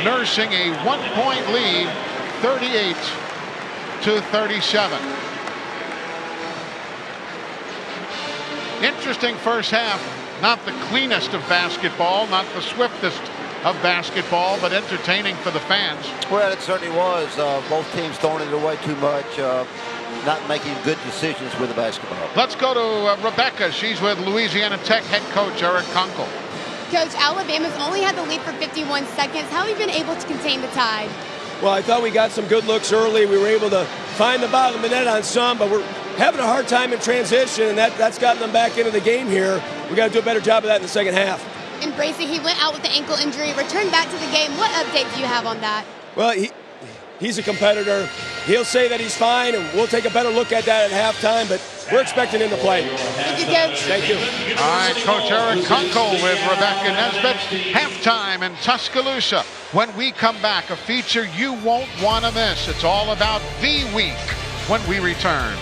nursing a 1-point lead, 38-37. Interesting first half. Not the cleanest of basketball, not the swiftest of basketball, but entertaining for the fans. Well, it certainly was. Both teams throwing it away too much, not making good decisions with the basketball. Let's go to Rebecca. She's with Louisiana Tech head coach Eric Kunkel. Coach, Alabama's only had the lead for 51 seconds. How have you been able to contain the Tide? Well, I thought we got some good looks early. We were able to find the bottom of the net on some, but we're having a hard time in transition, and that's gotten them back into the game here. We got to do a better job of that in the second half. And Bracey, he went out with the ankle injury, returned back to the game. What update do you have on that? Well, he's a competitor. He'll say that he's fine, and we'll take a better look at that at halftime, but we're expecting him to play. Thank you, Coach. Thank you. All right, Coach Eric Kunkel with Rebecca Nesbitt. Halftime in Tuscaloosa. When we come back, a feature you won't want to miss. It's all about the week when we return.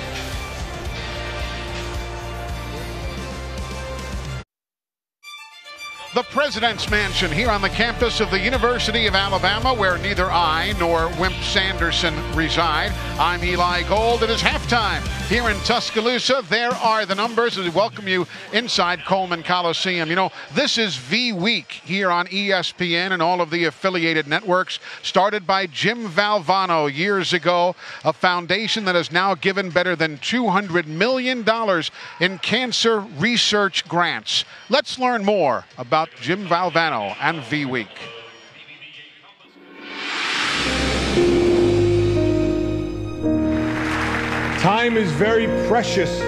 The President's Mansion here on the campus of the University of Alabama, where neither I nor Wimp Sanderson reside. I'm Eli Gold. It is halftime here in Tuscaloosa. There are the numbers as we welcome you inside Coleman Coliseum. You know, this is V Week here on ESPN and all of the affiliated networks, started by Jim Valvano years ago, a foundation that has now given better than $200 million in cancer research grants. Let's learn more about Jim Valvano and V Week. Time is very precious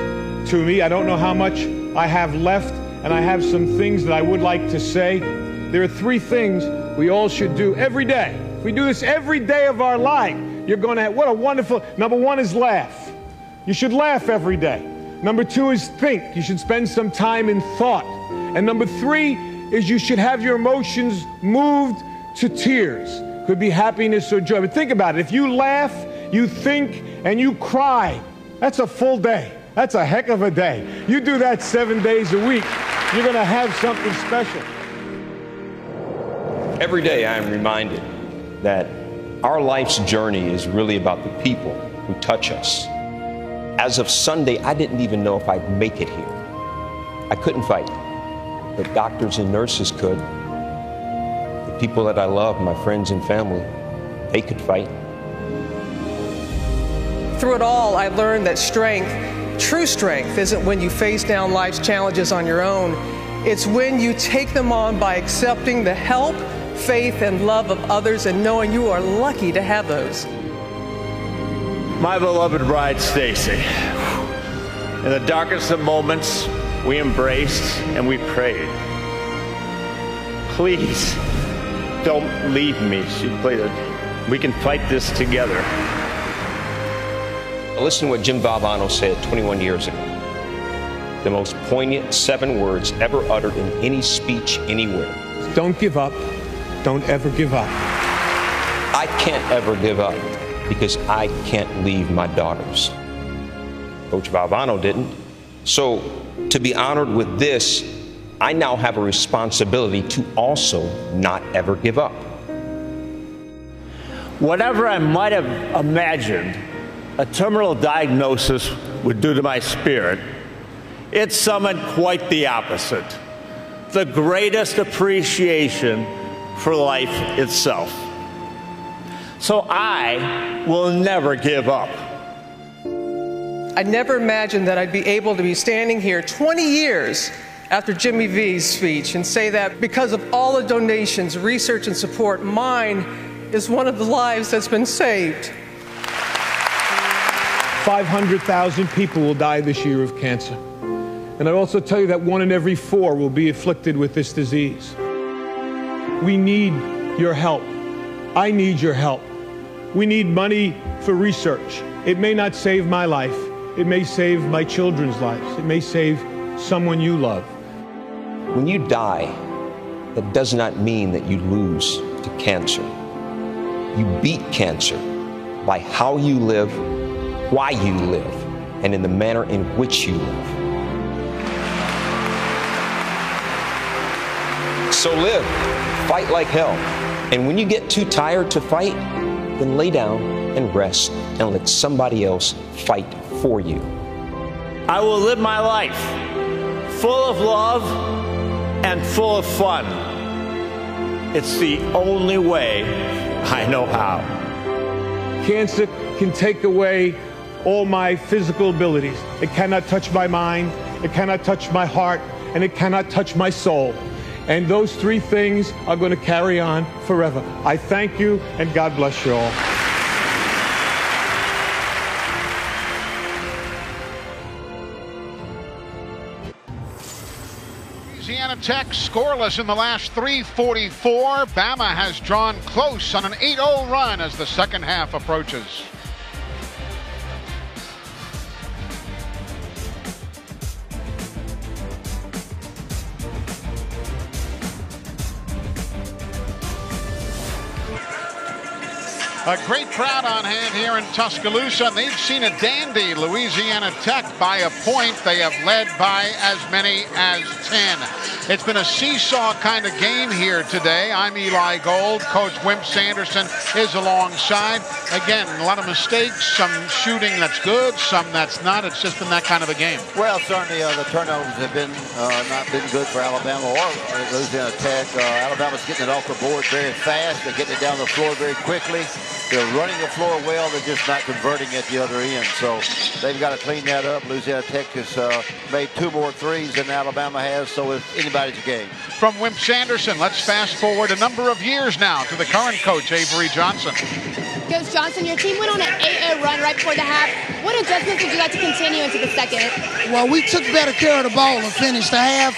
to me. I don't know how much I have left, and I have some things that I would like to say. There are three things we all should do every day. If we do this every day of our life, you're going to have, what a wonderful, number one is laugh. You should laugh every day. Number two is think. You should spend some time in thought. And number three is you should have your emotions moved to tears. Could be happiness or joy. But think about it. If you laugh, you think, and you cry, that's a full day. That's a heck of a day. You do that 7 days a week, you're going to have something special. Every day I am reminded that our life's journey is really about the people who touch us. As of Sunday, I didn't even know if I'd make it here. I couldn't fight. But doctors and nurses could. The people that I love, my friends and family, they could fight. Through it all, I learned that strength, true strength, isn't when you face down life's challenges on your own. It's when you take them on by accepting the help, faith, and love of others and knowing you are lucky to have those. My beloved bride, Stacy. In the darkest of moments, we embraced and we prayed. Please, don't leave me, she pleaded. We can fight this together. Listen to what Jim Valvano said 21 years ago. The most poignant 7 words ever uttered in any speech anywhere. Don't give up. Don't ever give up. I can't ever give up because I can't leave my daughters. Coach Valvano didn't. So to be honored with this, I now have a responsibility to also not ever give up. Whatever I might have imagined a terminal diagnosis would do to my spirit, it summoned quite the opposite. The greatest appreciation for life itself. So I will never give up. I never imagined that I'd be able to be standing here 20 years after Jimmy V's speech and say that because of all the donations, research, and support, mine is one of the lives that's been saved. 500,000 people will die this year of cancer. And I'd also tell you that 1 in every 4 will be afflicted with this disease. We need your help. I need your help. We need money for research. It may not save my life. It may save my children's lives. It may save someone you love. When you die, that does not mean that you lose to cancer. You beat cancer by how you live, why you live, and in the manner in which you live. So live, fight like hell. And when you get too tired to fight, then lay down and rest and let somebody else fight for you. I will live my life full of love and full of fun. It's the only way I know how. Cancer can take away all my physical abilities. It cannot touch my mind, it cannot touch my heart, and it cannot touch my soul. And those 3 things are going to carry on forever. I thank you, and God bless you all. Louisiana Tech scoreless in the last 3:44. Bama has drawn close on an 8-0 run as the second half approaches. A great crowd on hand here in Tuscaloosa, and they've seen a dandy Louisiana Tech by a point. They have led by as many as 10. It's been a seesaw kind of game here today. I'm Eli Gold. Coach Wimp Sanderson is alongside. Again, a lot of mistakes, some shooting that's good, some that's not. It's just been that kind of a game. Well, certainly the turnovers have been not been good for Alabama or Louisiana Tech. Alabama's getting it off the board very fast. They're getting it down the floor very quickly. They're running the floor well. They're just not converting at the other end. So they've got to clean that up. Louisiana Tech has made 2 more threes than Alabama has, so it's anybody's game. From Wimp Sanderson, let's fast forward a number of years now to the current coach, Avery Johnson. Coach Johnson, your team went on an 8-0 run right before the half. What adjustments would you like to continue into the second? Well, we took better care of the ball to finish the half.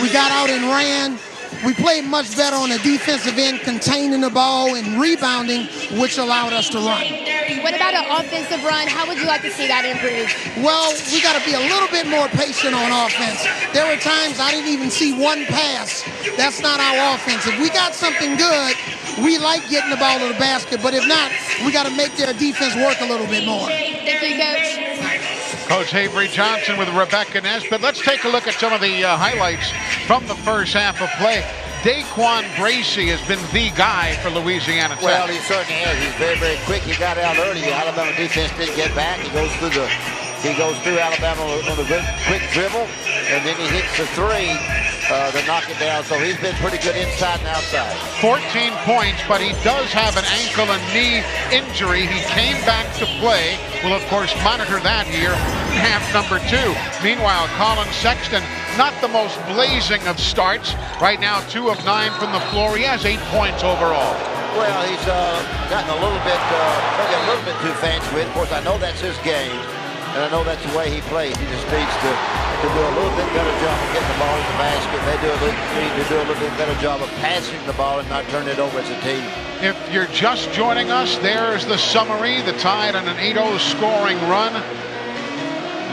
We got out and ran. We played much better on the defensive end, containing the ball and rebounding, which allowed us to run. What about an offensive run? How would you like to see that improve? Well, we got to be a little bit more patient on offense. There were times I didn't even see one pass. That's not our offense. If we got something good, we like getting the ball to the basket, but if not, we got to make their defense work a little bit more. Thank you, Coach. Coach Avery Johnson with Rebecca Nesbitt. Let's take a look at some of the highlights from the first half of play. Daquan Bracey has been the guy for Louisiana Tech. Well, he certainly has. He's very, very quick. He got out early. The Alabama defense didn't get back. He goes through Alabama on a quick dribble, and then he hits the three to knock it down. So he's been pretty good inside and outside. 14 points, but he does have an ankle and knee injury. He came back to play. We'll, of course, monitor that here in half number 2. Meanwhile, Colin Sexton, not the most blazing of starts. Right now, 2 of 9 from the floor. He has 8 points overall. Well, he's gotten a little bit too fancy with it. Of course, I know that's his game, and I know that's the way he plays. He just needs to do a little bit better job of getting the ball in the basket. They need to do a little bit better job of passing the ball and not turning it over as a team. If you're just joining us, there's the summary. The Tide on an 8-0 scoring run.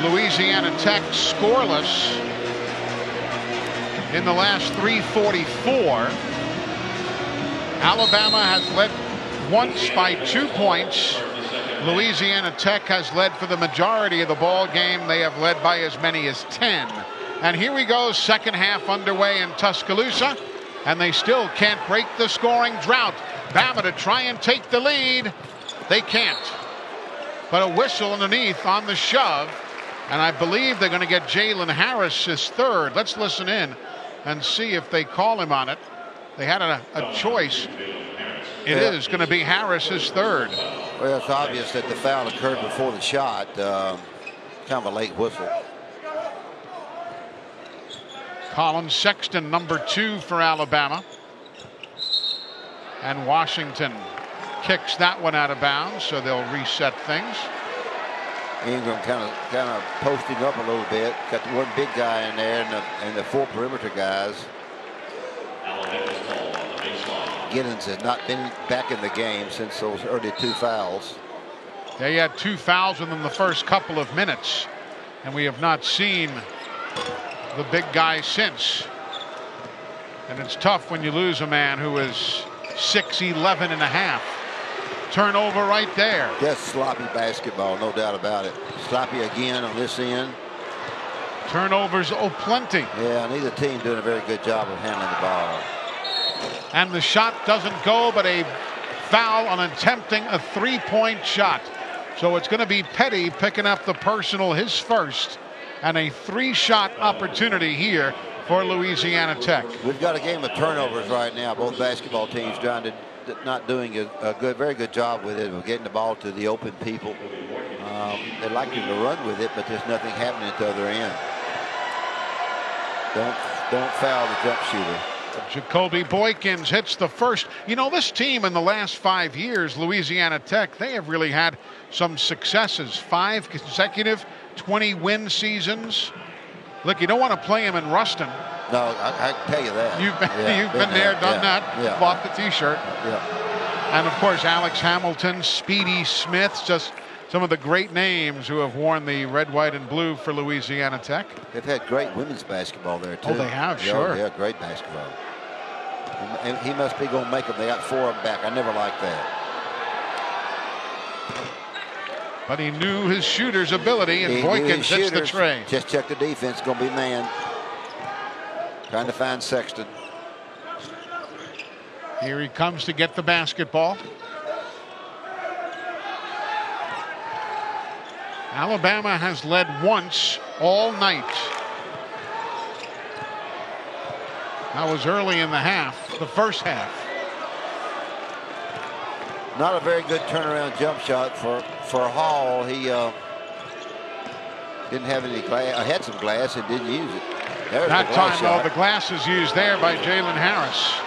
Louisiana Tech scoreless in the last 3:44. Alabama has led once by 2 points. Louisiana Tech has led for the majority of the ball game. They have led by as many as 10. And here we go, second half underway in Tuscaloosa, and they still can't break the scoring drought. Bama to try and take the lead. They can't. But a whistle underneath on the shove, and I believe they're going to get Jalen Harris his third. Let's listen in and see if they call him on it. They had a choice. It is going to be Harris's third. Well, it's obvious that the foul occurred before the shot. Kind of a late whistle. Colin Sexton, number 2 for Alabama. And Washington kicks that one out of bounds, so they'll reset things. Ingram kind of posting up a little bit. Got the one big guy in there and the 4 perimeter guys. Giddens has not been back in the game since those early 2 fouls. They had 2 fouls within the first couple of minutes, and we have not seen the big guy since. And it's tough when you lose a man who is 6'11 and a half. Turnover right there. Just sloppy basketball, no doubt about it. Sloppy again on this end. Turnovers, plenty. Yeah, neither team doing a very good job of handling the ball. And the shot doesn't go, but a foul on attempting a 3-point shot. So it's going to be Petty picking up the personal, his first, and a 3-shot opportunity here for Louisiana Tech. We've got a game of turnovers right now. Both basketball teams trying to not doing a very good job with it, of getting the ball to the open people. They'd like him to run with it, but there's nothing happening at the other end. Don't foul the jump shooter. Jacoby Boykins hits the first. You know, this team in the last 5 years, Louisiana Tech, they have really had some successes. 5 consecutive 20-win seasons. Look, you don't want to play him in Ruston. No, I can tell you that. You've been there, done that, bought the T-shirt. Yeah. And, of course, Alex Hamilton, Speedy Smith, just some of the great names who have worn the red, white, and blue for Louisiana Tech. They've had great women's basketball there, too. Oh, they have, sure. Yeah, great basketball. And he must be going to make them. They got 4 of them back. I never liked that. But he knew his shooter's ability, and Boykins hits the tray. Just check the defense. Going to be man. Trying to find Sexton. Here he comes to get the basketball. Alabama has led once all night. That was early in the half, the first half. Not a very good turnaround jump shot for Hall. He didn't have any glass. Had some glass and didn't use it. There's that the glass time, shot. though, the glass is used there by Jalen Harris.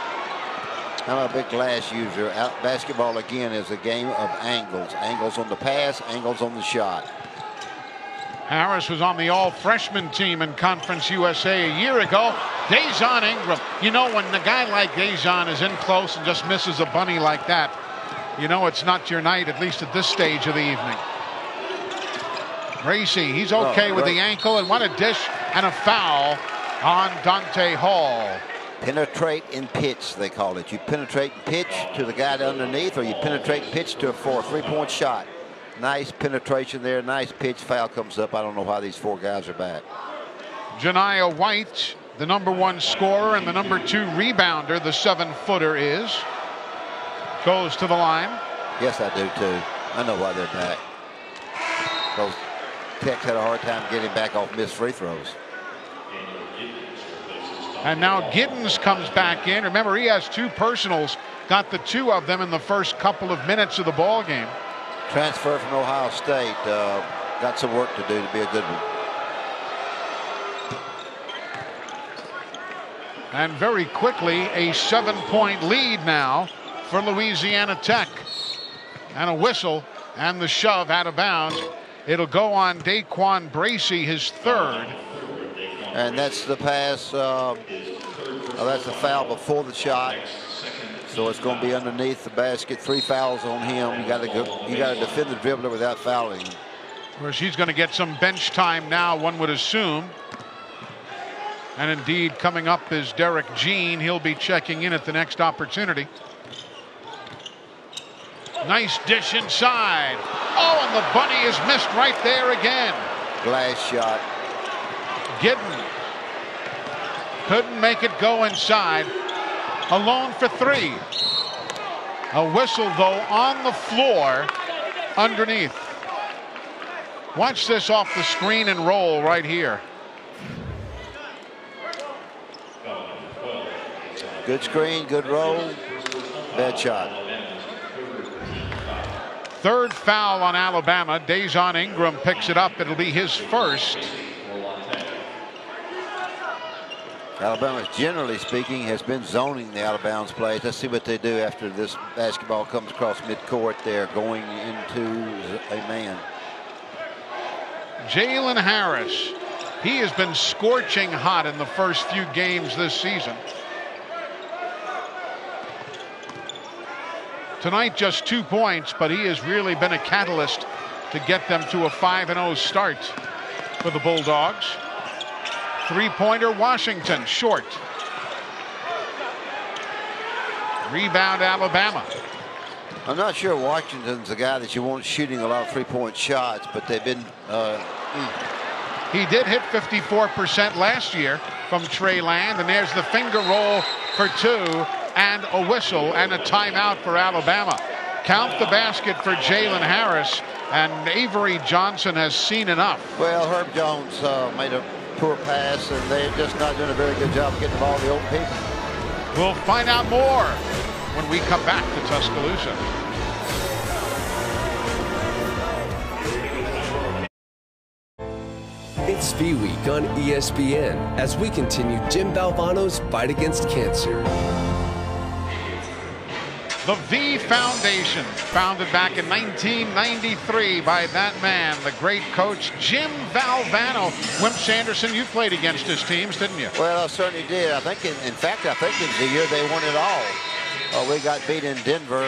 I'm a big glass user. Basketball, again, is a game of angles. Angles on the pass, angles on the shot. Harris was on the all-freshman team in Conference USA a year ago. Dejon Ingram. You know, when a guy like Dejon is in close and just misses a bunny like that, you know it's not your night, at least at this stage of the evening. Gracie, he's okay with the ankle, and what a dish and a foul on Dante Hall. Penetrate and pitch, they call it. You penetrate and pitch to the guy underneath, or you penetrate and pitch to a three-point shot. Nice penetration there, nice pitch. Foul comes up. I don't know why these four guys are back. Janiah White, the #1 scorer and the #2 rebounder, the 7-footer goes to the line. Yes, I do too. I know why they're back. Those Techs had a hard time getting back off missed free throws. And now Giddens comes back in. Remember, he has 2 personals. Got the 2 of them in the first couple of minutes of the ball game. Transfer from Ohio State. Got some work to do to be a good one. And very quickly, a 7-point lead now for Louisiana Tech. And a whistle and the shove out of bounds. It'll go on Daquan Bracey, his 3rd. And that's the pass. That's a foul before the shot. So it's going to be underneath the basket. 3 fouls on him. You got to defend the dribbler without fouling him. Of course, he's going to get some bench time now, one would assume. And indeed, coming up is Derek Jean. He'll be checking in at the next opportunity. Nice dish inside. Oh, and the bunny is missed right there again. Glass shot. Gidden couldn't make it go inside. Alone for 3. A whistle, though, on the floor underneath. Watch this off the screen and roll right here. Good screen, good roll, bad shot. 3rd foul on Alabama. Dejon Ingram picks it up. It'll be his 1st. Alabama, generally speaking, has been zoning the out-of-bounds plays. Let's see what they do after this basketball comes across midcourt. They're going into a man. Jalen Harris. He has been scorching hot in the first few games this season. Tonight, just 2 points, but he has really been a catalyst to get them to a 5-0 start for the Bulldogs. 3-pointer, Washington, short. Rebound, Alabama. I'm not sure Washington's the guy that you want shooting a lot of 3-point shots, but they've been. He did hit 54% last year from Trey Land, and there's the finger roll for 2, and a whistle and a timeout for Alabama. Count the basket for Jalen Harris, and Avery Johnson has seen enough. Well, Herb Jones made a poor pass, and they're just not doing a very good job of getting the ball to the open people. We'll find out more when we come back to Tuscaloosa. It's Bee Week on ESPN as we continue Jim Valvano's fight against cancer. The V Foundation, founded back in 1993 by that man, the great coach Jim Valvano. Wimp Sanderson, you played against his teams, didn't you? Well, I certainly did. I think, in fact, I think it was the year they won it all. We got beat in Denver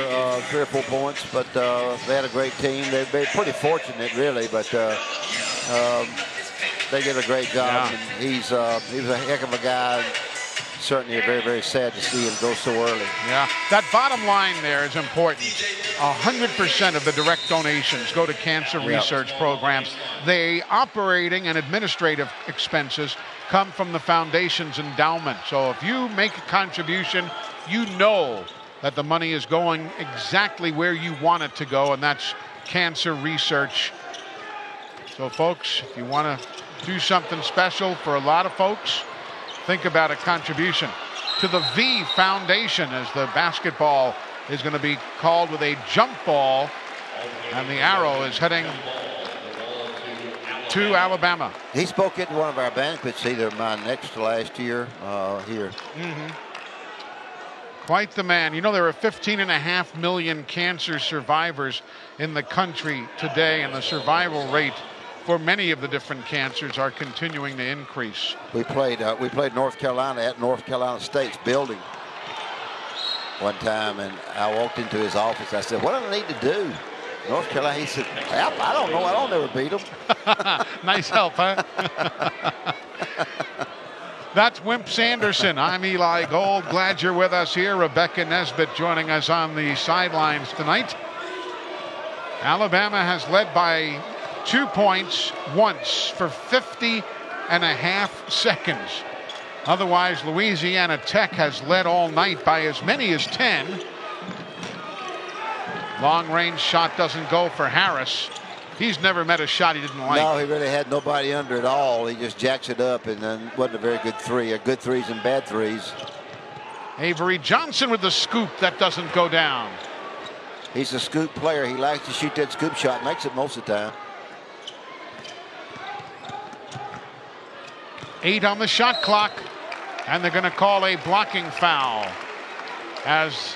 3 or 4 points, but they had a great team. They've been pretty fortunate, really, but they did a great job. Yeah. And he was a heck of a guy. certainly very, very sad to see him go so early. Yeah, that bottom line there is important. 100% of the direct donations go to cancer research programs. The operating and administrative expenses come from the foundation's endowment. So if you make a contribution, you know that the money is going exactly where you want it to go, and that's cancer research. So folks, if you want to do something special for a lot of folks, think about a contribution to the V Foundation, as the basketball is going to be called with a jump ball, and the arrow is heading to Alabama. He spoke at one of our banquets, either mine next to last year here. Quite the man. You know, there are 15.5 million cancer survivors in the country today, and the survival rate for many of the different cancers are continuing to increase. We played North Carolina at North Carolina State's building one time, and I walked into his office. I said, "What do I need to do?" North Carolina. He said, "I don't know. I don't ever beat them." Nice help, huh? That's Wimp Sanderson. I'm Eli Gold. Glad you're with us here. Rebecca Nesbitt joining us on the sidelines tonight. Alabama has led by 2 points once for 50.5 seconds. Otherwise, Louisiana Tech has led all night by as many as 10. Long-range shot doesn't go for Harris. He's never met a shot he didn't like. No, he really had nobody under at all. He just jacks it up, and then wasn't a very good three. A good threes and bad threes. Avery Johnson with the scoop that doesn't go down. He's a scoop player. He likes to shoot that scoop shot. Makes it most of the time. 8 on the shot clock, and they're going to call a blocking foul as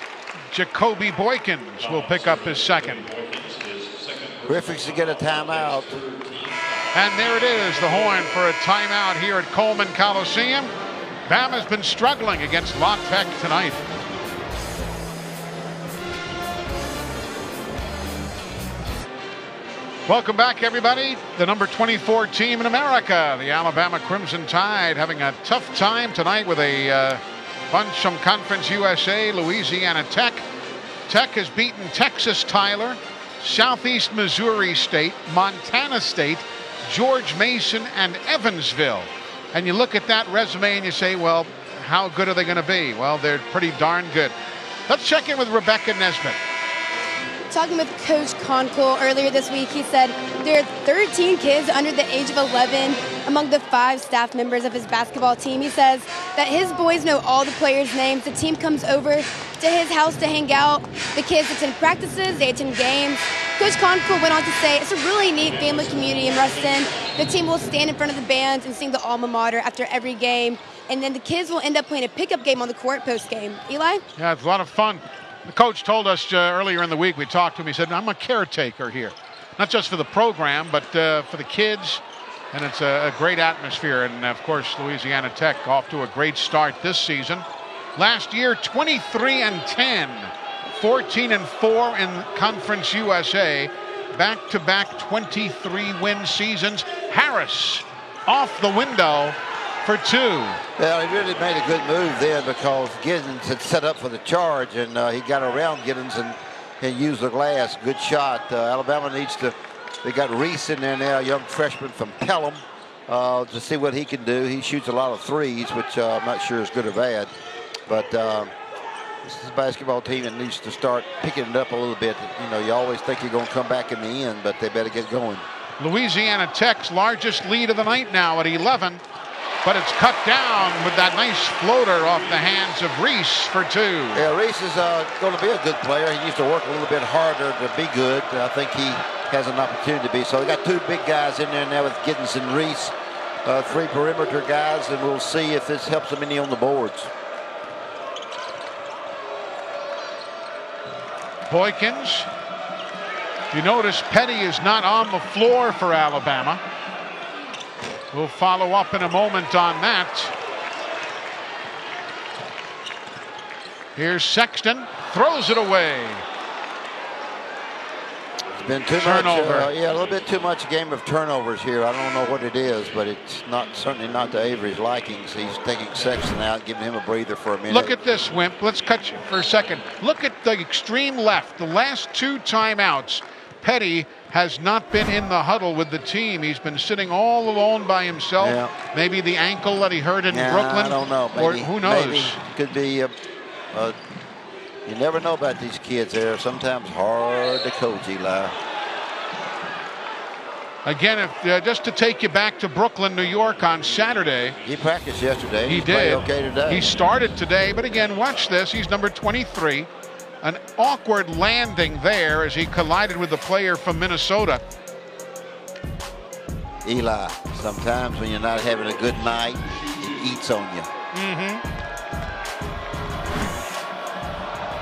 Jacoby Boykins will pick up his second. Griffiths to get a timeout. And there it is, the horn for a timeout here at Coleman Coliseum. Bama's been struggling against La Tech tonight. Welcome back, everybody. The number 24 team in America, the Alabama Crimson Tide, having a tough time tonight with a bunch from Conference USA, Louisiana Tech. Tech has beaten Texas Tyler, Southeast Missouri State, Montana State, George Mason, and Evansville. And you look at that resume and you say, well, how good are they going to be? Well, they're pretty darn good. Let's check in with Rebecca Nesbitt. Talking with Coach Conkle earlier this week, he said there are 13 kids under the age of 11 among the 5 staff members of his basketball team. He says that his boys know all the players' names. The team comes over to his house to hang out. The kids attend practices, they attend games. Coach Conkle went on to say it's a really neat family community in Ruston. The team will stand in front of the bands and sing the alma mater after every game. And then the kids will end up playing a pickup game on the court post-game. Eli? Yeah, it's a lot of fun. The coach told us earlier in the week, we talked to him, he said, I'm a caretaker here. Not just for the program, but for the kids. And it's a great atmosphere. And, of course, Louisiana Tech off to a great start this season. Last year, 23-10, 14-4 in Conference USA. Back-to-back 23-win seasons. Harris off the window for 2. Well, he really made a good move then because Giddens had set up for the charge, and he got around Giddens and used the glass. Good shot. Alabama needs to. They got Reese in there now, young freshman from Pelham, to see what he can do. He shoots a lot of threes, which I'm not sure is good or bad. But this is a basketball team that needs to start picking it up a little bit. You know, you always think you're going to come back in the end, but they better get going. Louisiana Tech's largest lead of the night now at 11. But it's cut down with that nice floater off the hands of Reese for 2. Yeah, Reese is going to be a good player. He needs to work a little bit harder to be good. I think he has an opportunity to be. So we got 2 big guys in there now with Giddens and Reese, 3 perimeter guys, and we'll see if this helps them any on the boards. Boykins. You notice Petty is not on the floor for Alabama. We'll follow up in a moment on that. Here's Sexton, throws it away. been too turnover. Much, yeah, a little bit too much game of turnovers here. I don't know what it is, but it's certainly not to Avery's likings. He's taking Sexton out, giving him a breather for a minute. Look at this, Wimp. Let's cut you for a second. Look at the extreme left. The last 2 timeouts, Petty has not been in the huddle with the team. He's been sitting all alone by himself. Yeah. Maybe the ankle that he hurt in Brooklyn. I don't know. Maybe, or who knows? Maybe could be. You never know about these kids. They're sometimes hard to coach, Eli. Again, if just to take you back to Brooklyn, New York on Saturday. He practiced yesterday. He did. Okay today. He started today, but again, watch this. He's number 23. An awkward landing there as he collided with the player from Minnesota. Eli, sometimes when you're not having a good night, it eats on you.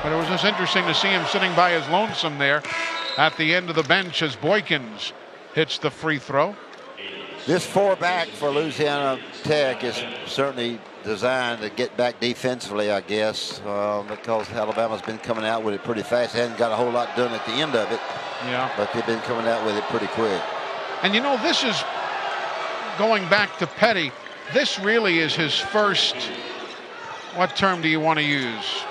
But it was just interesting to see him sitting by his lonesome there at the end of the bench as Boykins hits the free throw. This 4-back for Louisiana Tech is certainly designed to get back defensively, I guess, because Alabama's been coming out with it pretty fast. They hadn't got a whole lot done at the end of it. Yeah. But they've been coming out with it pretty quick. And you know, this is going back to Petty. This really is his first, what term do you want to use?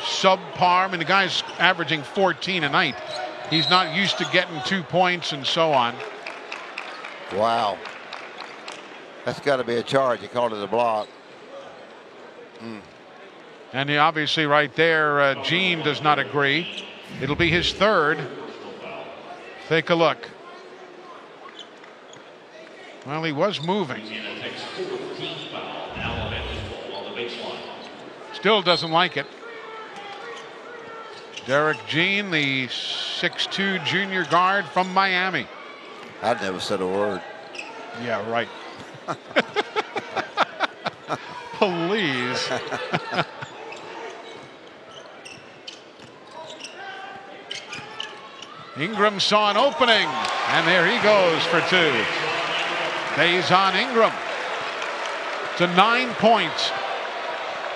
Subpar. I mean, the guy's averaging 14 a night. He's not used to getting 2 points and so on. Wow. That's got to be a charge. He called it a block. And he obviously right there, Gene does not agree. It'll be his third. Take a look. Well, he was moving. Still doesn't like it. Derek Jean, the 6'2" junior guard from Miami. I'd never said a word. Yeah, right. Please. Ingram saw an opening, and there he goes for 2. Days on Ingram. It's a 9-point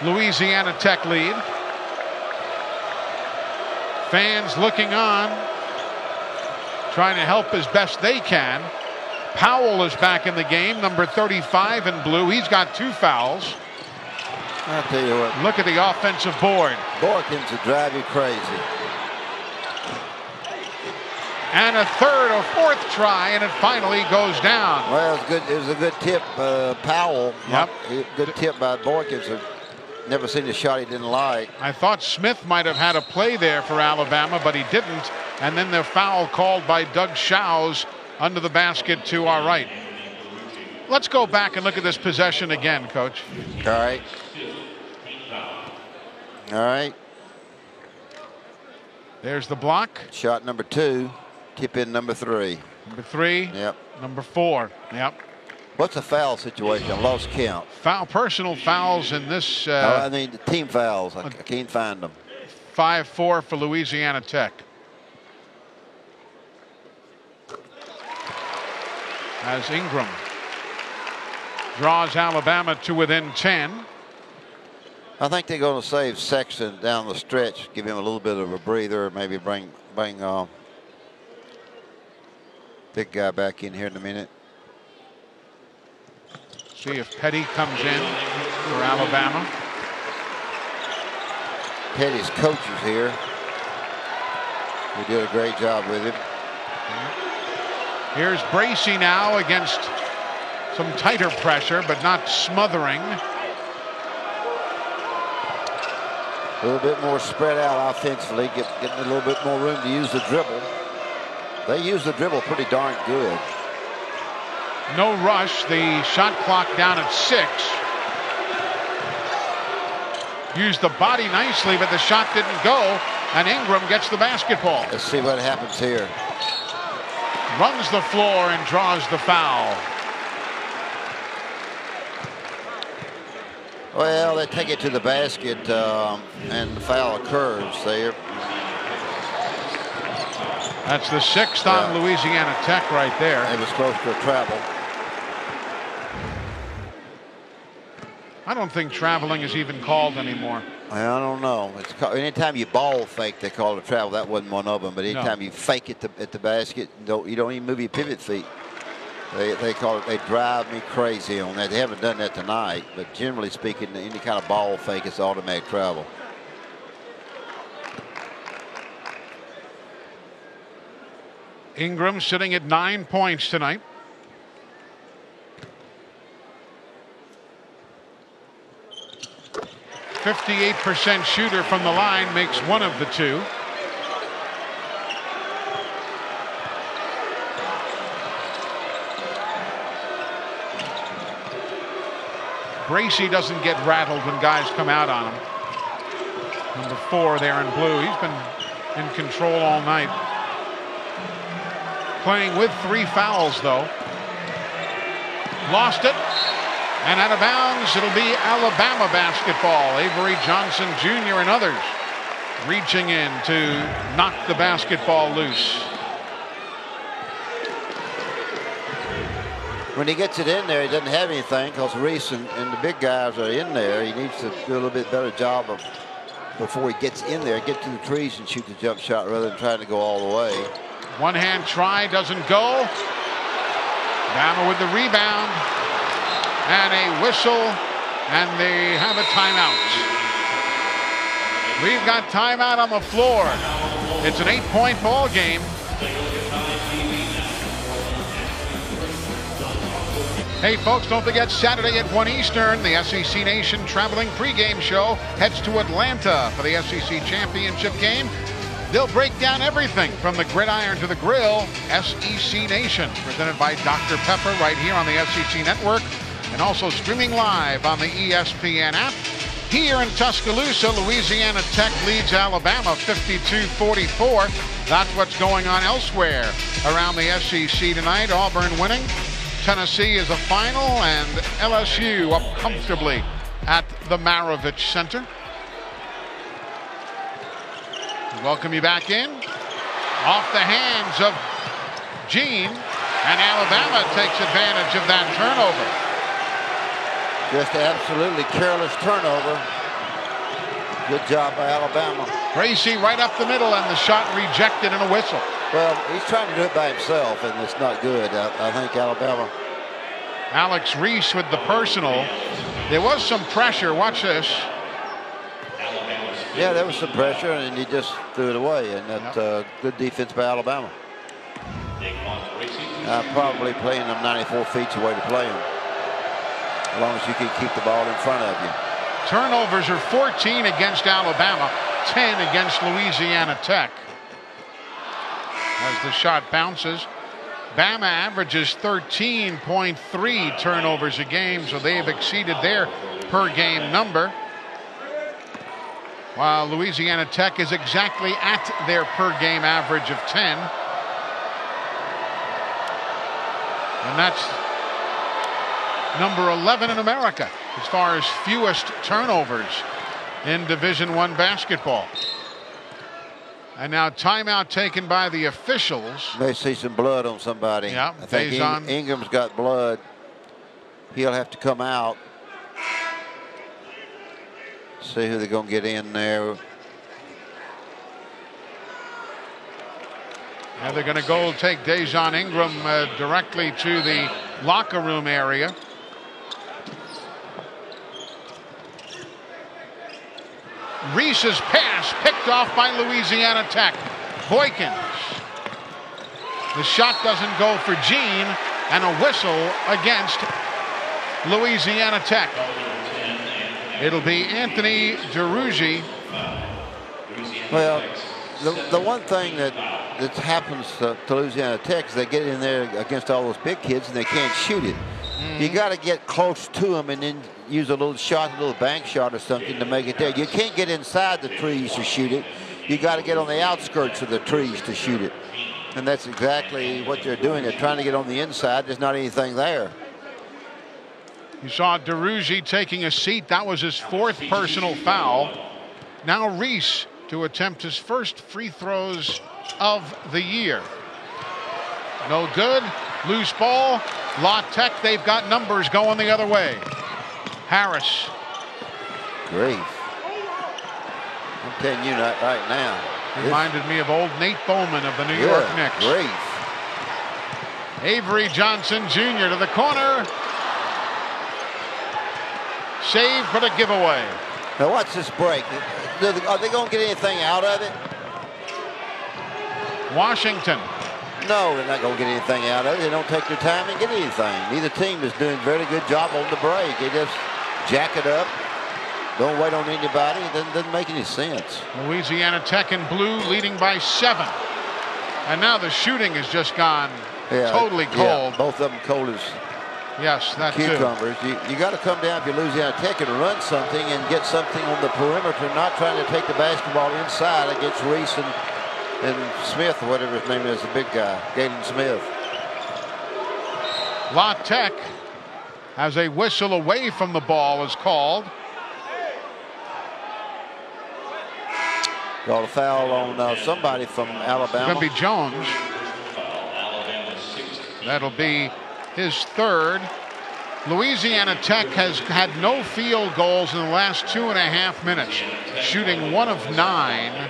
Louisiana Tech lead. Fans looking on, trying to help as best they can. Powell is back in the game, number 35 in blue. He's got 2 fouls. I'll tell you what. Look at the offensive board. Boykins will drive you crazy. And a third or fourth try, and it finally goes down. Well, it was a good tip, Powell. Yep. Good tip by Boykins. Never seen a shot he didn't like. I thought Smith might have had a play there for Alabama, but he didn't. And then the foul called by Doug Shows under the basket to our right. Let's go back and look at this possession again, Coach. All right. All right. There's the block. Shot number 2. Tip in number 3. Number 3. Yep. Number 4. Yep. What's a foul situation? I lost count. Personal fouls in this. I mean, the team fouls. I can't find them. 5-4 for Louisiana Tech. As Ingram draws Alabama to within 10. I think they're going to save Sexton down the stretch, give him a little bit of a breather, maybe bring big guy back in here in a minute. See if Petty comes in for Alabama. Petty's coach is here. He did a great job with him. Here's Bracey now against some tighter pressure, but not smothering. A little bit more spread out offensively, getting a little bit more room to use the dribble. They use the dribble pretty darn good. No rush. The shot clock down at 6. Used the body nicely, but the shot didn't go, and Ingram gets the basketball. Let's see what happens here. Runs the floor and draws the foul. Well, they take it to the basket, and the foul occurs there. That's the 6th on Louisiana Tech right there. It was close to a travel. I don't think traveling is even called anymore. I don't know. It's called, anytime you ball fake, they call it travel. That wasn't one of them. But anytime you fake it at the basket, you don't even move your pivot feet. They call it. They drive me crazy on that. They haven't done that tonight, but generally speaking, any kind of ball fake is automatic travel. Ingram sitting at 9 points tonight. .58% shooter from the line, makes one of the two. Gracie doesn't get rattled when guys come out on him. Number 4 there in blue. He's been in control all night. Playing with 3 fouls, though. Lost it. And out of bounds, it'll be Alabama basketball. Avery Johnson Jr. and others reaching in to knock the basketball loose. When he gets it in there, he doesn't have anything because Reese and the big guys are in there. He needs to do a little bit better job of, before he gets in there, get to the trees and shoot the jump shot rather than trying to go all the way. One hand try doesn't go. Bama with the rebound. And a whistle, and they have a timeout. We've got timeout on the floor. It's an 8-point ball game. Hey folks, don't forget Saturday at 1 Eastern, the SEC Nation traveling pregame show heads to Atlanta for the SEC Championship game. They'll break down everything from the gridiron to the grill. SEC Nation, presented by Dr. Pepper right here on the SEC Network, and also streaming live on the ESPN app. Here in Tuscaloosa, Louisiana Tech leads Alabama 52-44. That's what's going on elsewhere around the SEC tonight. Auburn winning. Tennessee is a final, and LSU up comfortably at the Maravich Center. Welcome you back in. Off the hands of Gene, and Alabama takes advantage of that turnover. Just absolutely careless turnover. Good job by Alabama. Gracie right up the middle, and the shot rejected and a whistle. Well, he's trying to do it by himself, and it's not good. I think Alabama. Alex Reese with the personal. There was some pressure. Watch this. Yeah, there was some pressure, and he just threw it away. And that's good defense by Alabama. Probably playing them 94 feet away to play him. As long as you can keep the ball in front of you. Turnovers are 14 against Alabama, 10 against Louisiana Tech. As the shot bounces, Bama averages 13.3 turnovers a game, so they've exceeded their per game number. While Louisiana Tech is exactly at their per game average of 10. And that's number 11 in America as far as fewest turnovers in Division I basketball. And now timeout taken by the officials. May see some blood on somebody. Yeah, I think Ingram's got blood. He'll have to come out. See who they're going to get in there. And they're going to go take Dejon Ingram directly to the locker room area. Reese's pass picked off by Louisiana Tech. Boykins. The shot doesn't go for Gene, and a whistle against Louisiana Tech. It'll be Anthony DeRougie. Well, the one thing that happens to Louisiana Tech is they get in there against all those big kids and they can't shoot it. You got to get close to them and then use a little shot, a little bank shot or something to make it there. You can't get inside the trees to shoot it. You got to get on the outskirts of the trees to shoot it. And that's exactly what they're doing. They're trying to get on the inside. There's not anything there. You saw DeRougie taking a seat. That was his 4th personal foul. Now Reese to attempt his first free throws of the year. No good. Loose ball. La Tech, they've got numbers going the other way. Harris. Great. I'm telling you that right now. Reminded me of old Nate Bowman of the New York Knicks. Great. Avery Johnson Jr. to the corner. Save for the giveaway. Now watch this break. Are they going to get anything out of it? Washington. No, they're not going to get anything out of it. They don't take their time and get anything. Neither team is doing a very good job on the break. They just jack it up. Don't wait on anybody. It doesn't make any sense. Louisiana Tech in blue leading by 7. And now the shooting has just gone totally cold. Yeah, both of them cold as cucumbers. You got to come down if you're Louisiana Tech and run something and get something on the perimeter, not trying to take the basketball inside against Reese and Smith, or whatever his name is, the big guy, Galen Smith. La Tech has a whistle away from the ball is called. Got a foul on somebody from Alabama. It's going to be Jones. That'll be his 3rd. Louisiana Tech has had no field goals in the last 2.5 minutes, shooting 1 of 9.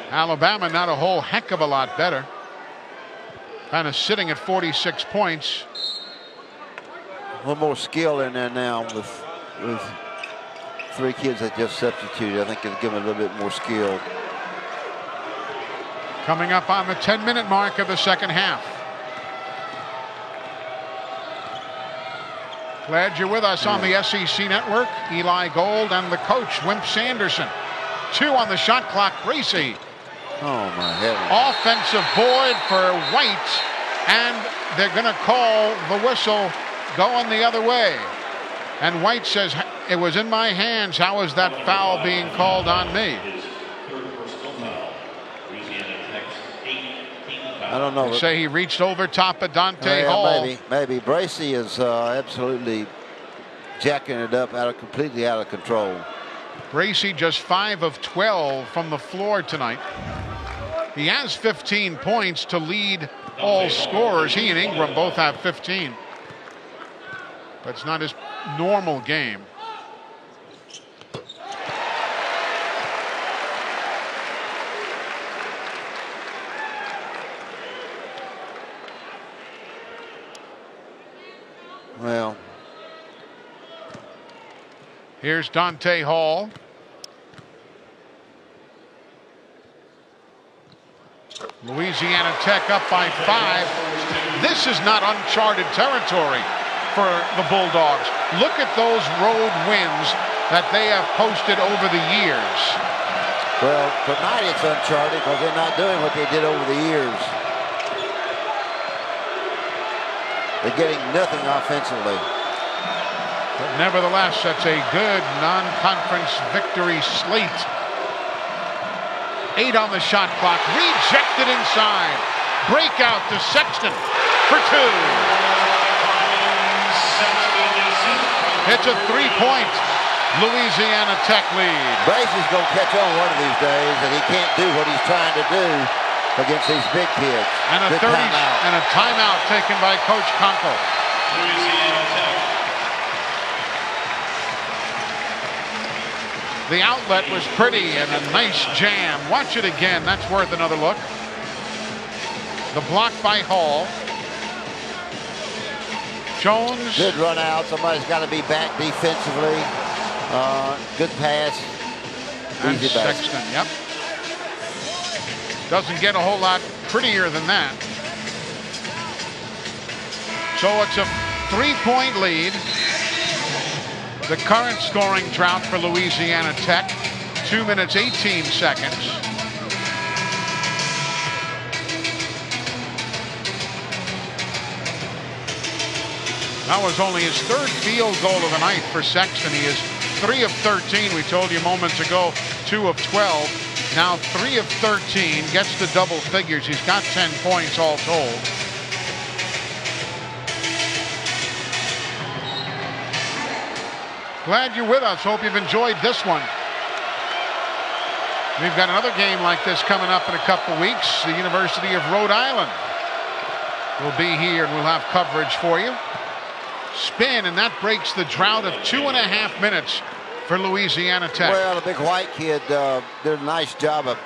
Alabama not a whole heck of a lot better. Kind of sitting at 46 points. A little more skill in there now with 3 kids that just substituted. I think it'll give them a little bit more skill. Coming up on the 10-minute mark of the second half. Glad you're with us on the SEC Network. Eli Gold and the coach, Wimp Sanderson. 2 on the shot clock, Gracie. Oh, my heavens. Offensive void for White, and they're going to call the whistle going the other way. And White says, it was in my hands. How is that foul being called on me? I don't know. They say he reached over top of Dante Hall. Maybe. Bracy is absolutely jacking it up, completely out of control. Bracy just 5 of 12 from the floor tonight. He has 15 points to lead all scorers. He and Ingram both have 15. But it's not his normal game. Well, here's Dante Hall. Louisiana Tech up by 5. This is not uncharted territory for the Bulldogs. Look at those road wins that they have posted over the years. Well, tonight it's uncharted because they're not doing what they did over the years. They're getting nothing offensively. But nevertheless, that's a good non-conference victory slate. 8 on the shot clock. Rejected inside. Breakout to Sexton for 2. It's a 3-point Louisiana Tech lead. Bracy's going to catch on one of these days, and he can't do what he's trying to do against these big kids. And a timeout taken by Coach Conkle. The outlet was pretty and a nice jam. Watch it again. That's worth another look. The block by Hall. Jones. Good run out. Somebody's got to be back defensively. Good pass. And Easy Sexton, yep. Doesn't get a whole lot prettier than that. So it's a 3-point lead. The current scoring drought for Louisiana Tech, 2 minutes, 18 seconds. That was only his 3rd field goal of the night for Sexton. He is 3 of 13. We told you moments ago, 2 of 12. Now 3 of 13, gets to double figures. He's got 10 points all told. Glad you're with us. Hope you've enjoyed this one. We've got another game like this coming up in a couple weeks. The University of Rhode Island will be here and we'll have coverage for you. Spin, and that breaks the drought of 2.5 minutes for Louisiana Tech. Well, the big white kid did a nice job of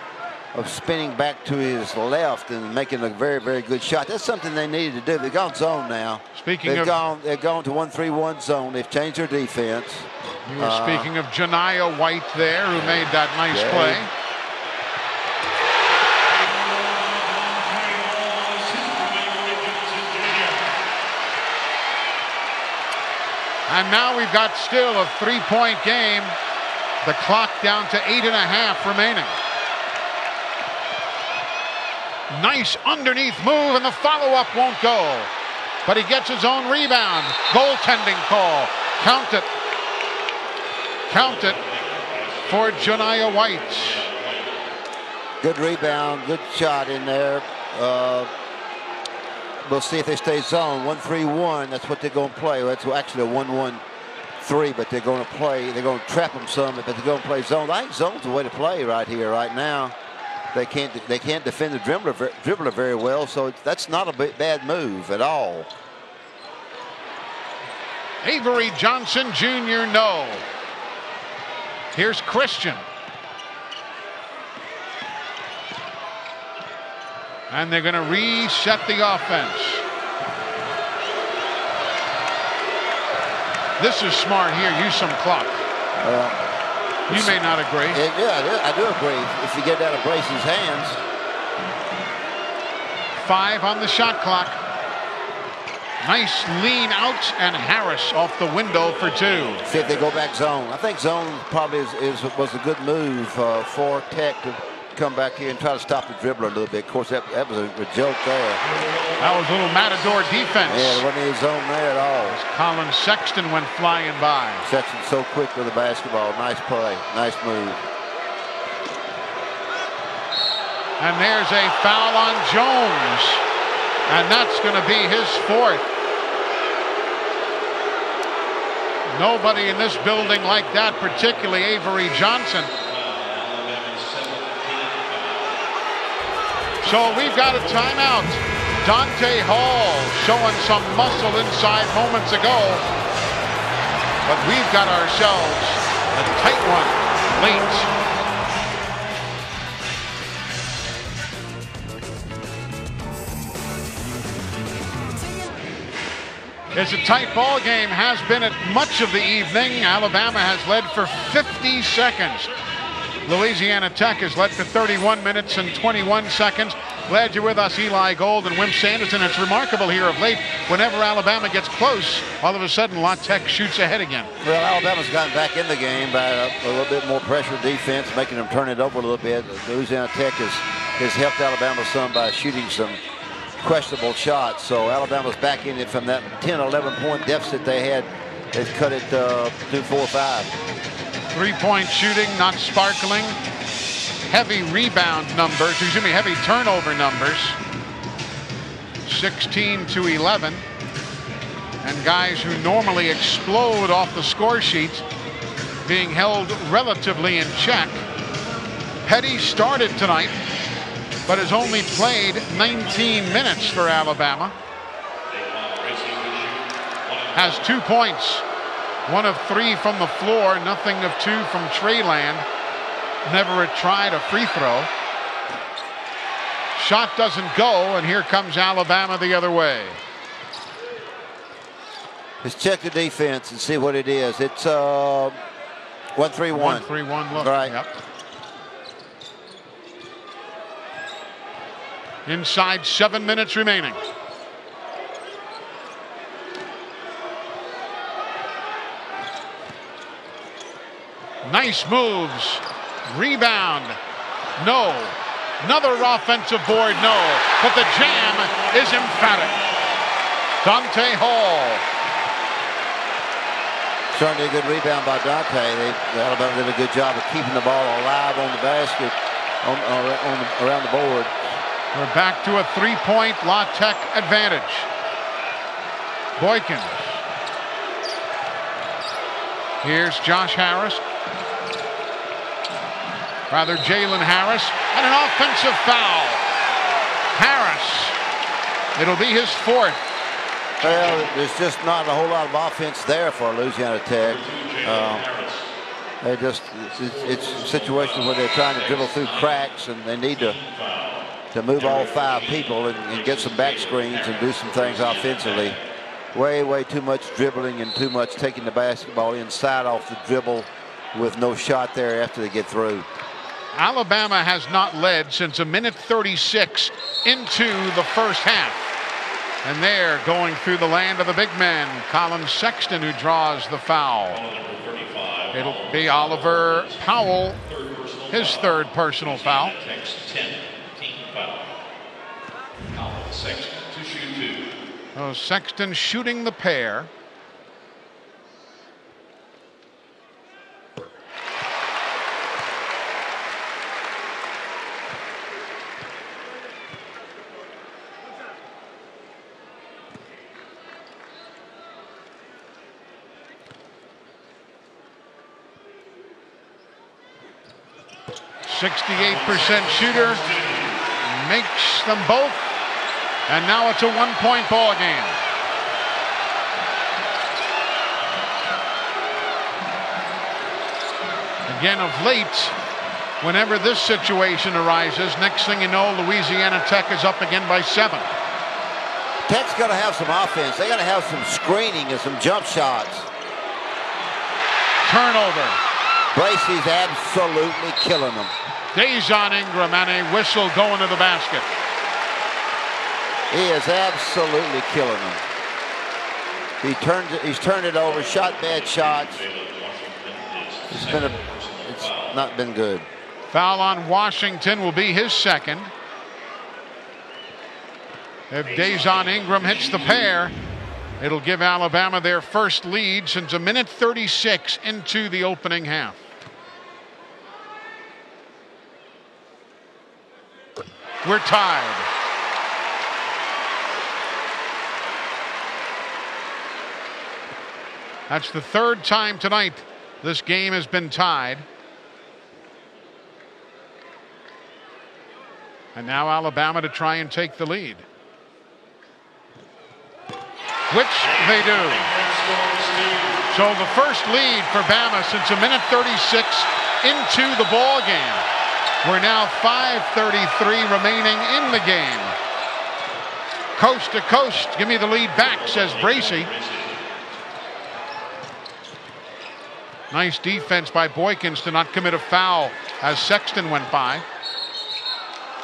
spinning back to his left and making a very, very good shot. That's something they needed to do. They've gone zone now. They've gone to 1-3-1 zone. They've changed their defense. You were speaking of Janiah White there, who made that nice play. And now we've got still a 3-point game. The clock down to 8.5 remaining. Nice underneath move, and the follow-up won't go. But he gets his own rebound. Goaltending call. Count it. Count it for Janiah White. Good rebound, good shot in there. We'll see if they stay zone. 1-3-1, that's what they're going to play. That's actually a 1-1-3, but they're going to play. They're going to trap them some, but they're going to play zone. I think zone's the way to play right here, right now. They can't defend the dribbler very well, so that's not a bad move at all. Avery Johnson Jr., no. Here's Christian. And they're going to reset the offense. This is smart here. Use some clock. You may not agree. Yeah, I do agree. If you get out of Bracy's hands. 5 on the shot clock. Nice lean out, and Harris off the window for 2. See if they go back zone. I think zone probably was a good move for Tech to come back here and try to stop the dribbler a little bit. Of course, that was a joke there. That was a little Matador defense. Yeah, there wasn't any zone there at all. Colin Sexton went flying by. Sexton so quick with the basketball. Nice play. Nice move. And there's a foul on Jones. And that's going to be his 4th. Nobody in this building like that, particularly Avery Johnson. So we've got a timeout. Dante Hall showing some muscle inside moments ago. But we've got ourselves a tight one late. It's a tight ball game, has been at much of the evening. Alabama has led for 50 seconds. Louisiana Tech has led for 31 minutes and 21 seconds. Glad you're with us, Eli Gold and Wimp Sanderson. It's remarkable here of late. Whenever Alabama gets close, all of a sudden La Tech shoots ahead again. Well, Alabama's gotten back in the game by a little bit more pressure defense, making them turn it over a little bit. Louisiana Tech has helped Alabama some by shooting some questionable shots. So Alabama's back in it from that 10-11 point deficit they had. They've cut it to 4-5. 3-point shooting not sparkling. Heavy rebound numbers, heavy turnover numbers. 16-11. And guys who normally explode off the score sheet being held relatively in check. Petty started tonight, but has only played 19 minutes for Alabama. Has 2 points. 1 of 3 from the floor, nothing of 2 from Treyland. Never had tried a free throw. Shot doesn't go, and here comes Alabama the other way. Let's check the defense and see what it is. It's 1-3-1. 1-3-1 look. Right. Yep. Inside 7 minutes remaining. Nice moves. Rebound. No. Another offensive board. No. But the jam is emphatic. Dante Hall. Certainly a good rebound by Dante. Alabama did a good job of keeping the ball alive on the basket, around the board. We're back to a 3-point La Tech advantage. Boykins. Here's Josh Harris. Rather, Jalen Harris. And an offensive foul. Harris. It'll be his 4th. Well, there's just not a whole lot of offense there for Louisiana Tech. It's a situation where they're trying to dribble through cracks, and they need to move all 5 people and get some back screens and do some things offensively. Way too much dribbling and too much taking the basketball inside off the dribble with no shot there after they get through. Alabama has not led since 1:36 into the first half. And they're going through the land of the big men. Colin Sexton, who draws the foul. It'll be Oliver Powell, his 3rd personal foul. So Sexton shooting the pair. .68% shooter, makes them both, and now it's a 1-point ball game. Again, of late, whenever this situation arises, next thing you know, Louisiana Tech is up again by 7. Tech's got to have some offense. They got to have some screening and some jump shots. Turnover. Bracey's absolutely killing them. Dejon Ingram and a whistle going to the basket. He is absolutely killing them. He's turned it over, shot bad shots. It's not been good. Foul on Washington will be his 2nd. If Dejon Ingram hits the pair, it'll give Alabama their first lead since 1:36 into the opening half. We're tied. That's the 3rd time tonight this game has been tied. And now Alabama to try and take the lead. Which they do. So the first lead for Bama since 1:36 into the ball game. We're now 5:33 remaining in the game. Coast to coast, give me the lead back, says Bracey. Nice defense by Boykins to not commit a foul as Sexton went by.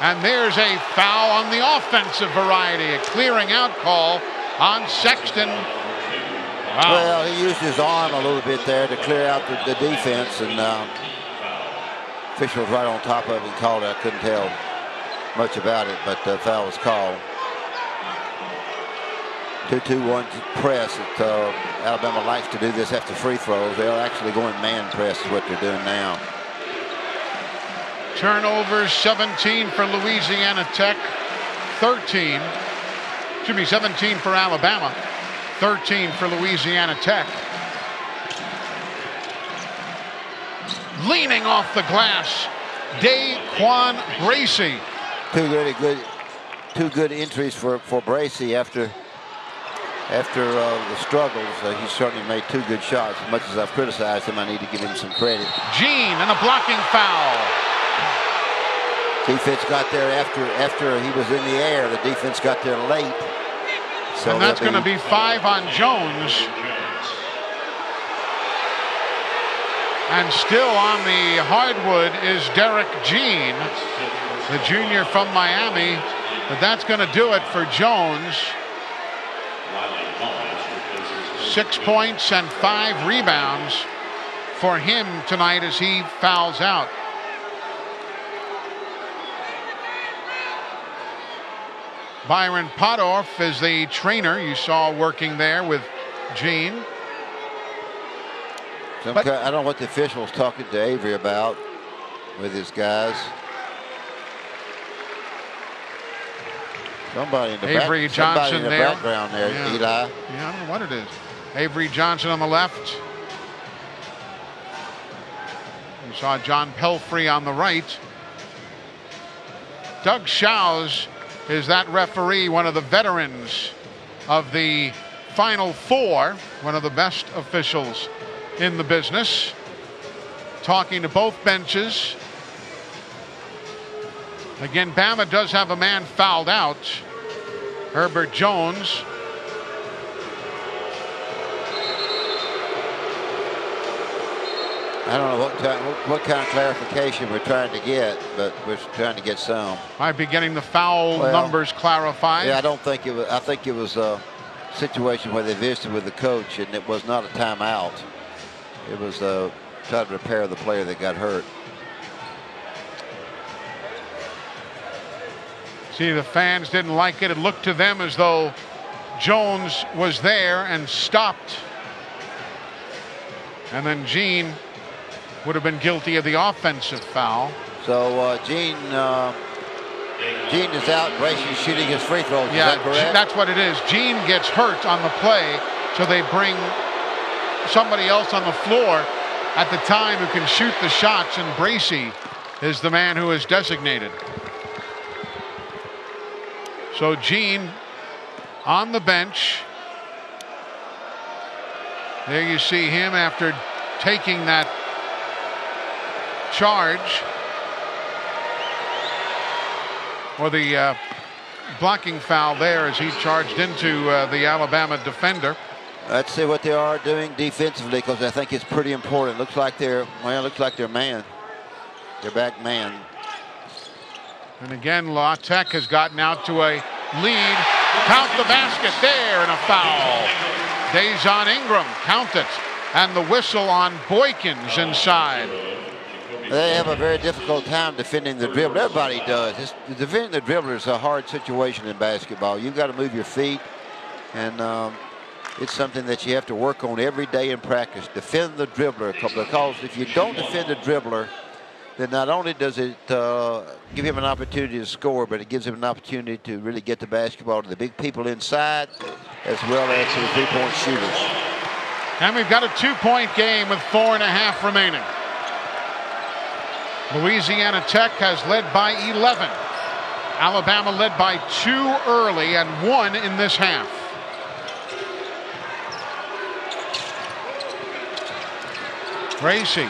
And there's a foul on the offensive variety, a clearing out call on Sexton. Wow. Well, he used his arm a little bit there to clear out the defense, and official was right on top of it and called it. I couldn't tell much about it, but the foul was called. 2-2-1 press. Alabama likes to do this after free throws. They're actually going man press is what they're doing now. Turnovers 17 for Louisiana Tech, 13. Should be 17 for Alabama, 13 for Louisiana Tech. Leaning off the glass, Daquan Bracey. Two good entries for Bracey after the struggles. He certainly made 2 good shots. As much as I've criticized him, I need to give him some credit. Jean and a blocking foul. Defense got there after he was in the air. The defense got there late. So and that's going to be 5 on Jones. And still on the hardwood is Derek Jean, the junior from Miami. But that's going to do it for Jones. 6 points and 5 rebounds for him tonight as he fouls out. Byron Potthoff is the trainer you saw working there with Jean. I don't know what the official was talking to Avery about with his guys. Somebody in the Avery Johnson there. Background there, yeah. Eli. Yeah, I don't know what it is. Avery Johnson on the left. You saw John Pelfrey on the right. Doug Shows is that referee, one of the veterans of the Final Four, one of the best officials in the business. talking to both benches. Again, Bama does have a man fouled out. Herbert Jones. I don't know what kind of clarification we're trying to get, but we're trying to get some. Might be getting the foul numbers clarified. Yeah, I don't think it was. I think it was a situation where they visited with the coach, and it was not a timeout. It was trying to repair the player that got hurt. See, the fans didn't like it. It looked to them as though Jones was there and stopped. And then Gene would have been guilty of the offensive foul. So Gene is out. Bracey's shooting his free throws. Yeah, is that correct? That's what it is. Gene gets hurt on the play, so they bring somebody else on the floor at the time who can shoot the shots, and Bracey is the man who is designated. So Gene on the bench. There you see him after taking that charge, or the blocking foul there as he charged into the Alabama defender. Let's see what they are doing defensively, because I think it's pretty important. Looks like they're man. They're back man. And again, La Tech has gotten out to a lead. Count the basket there, and a foul. Dejon Ingram, count it. And the whistle on Boykins inside. They have a very difficult time defending the dribble. Everybody does. Defending the dribbler is a hard situation in basketball. You've got to move your feet, and it's something that you have to work on every day in practice. Defend the dribbler, because if you don't defend the dribbler, then not only does it give him an opportunity to score, but it gives him an opportunity to really get the basketball to the big people inside, as well as to the three-point shooters. And we've got a 2-point game with 4.5 remaining. Louisiana Tech has led by 11. Alabama led by 2 early and 1 in this half. Bracey.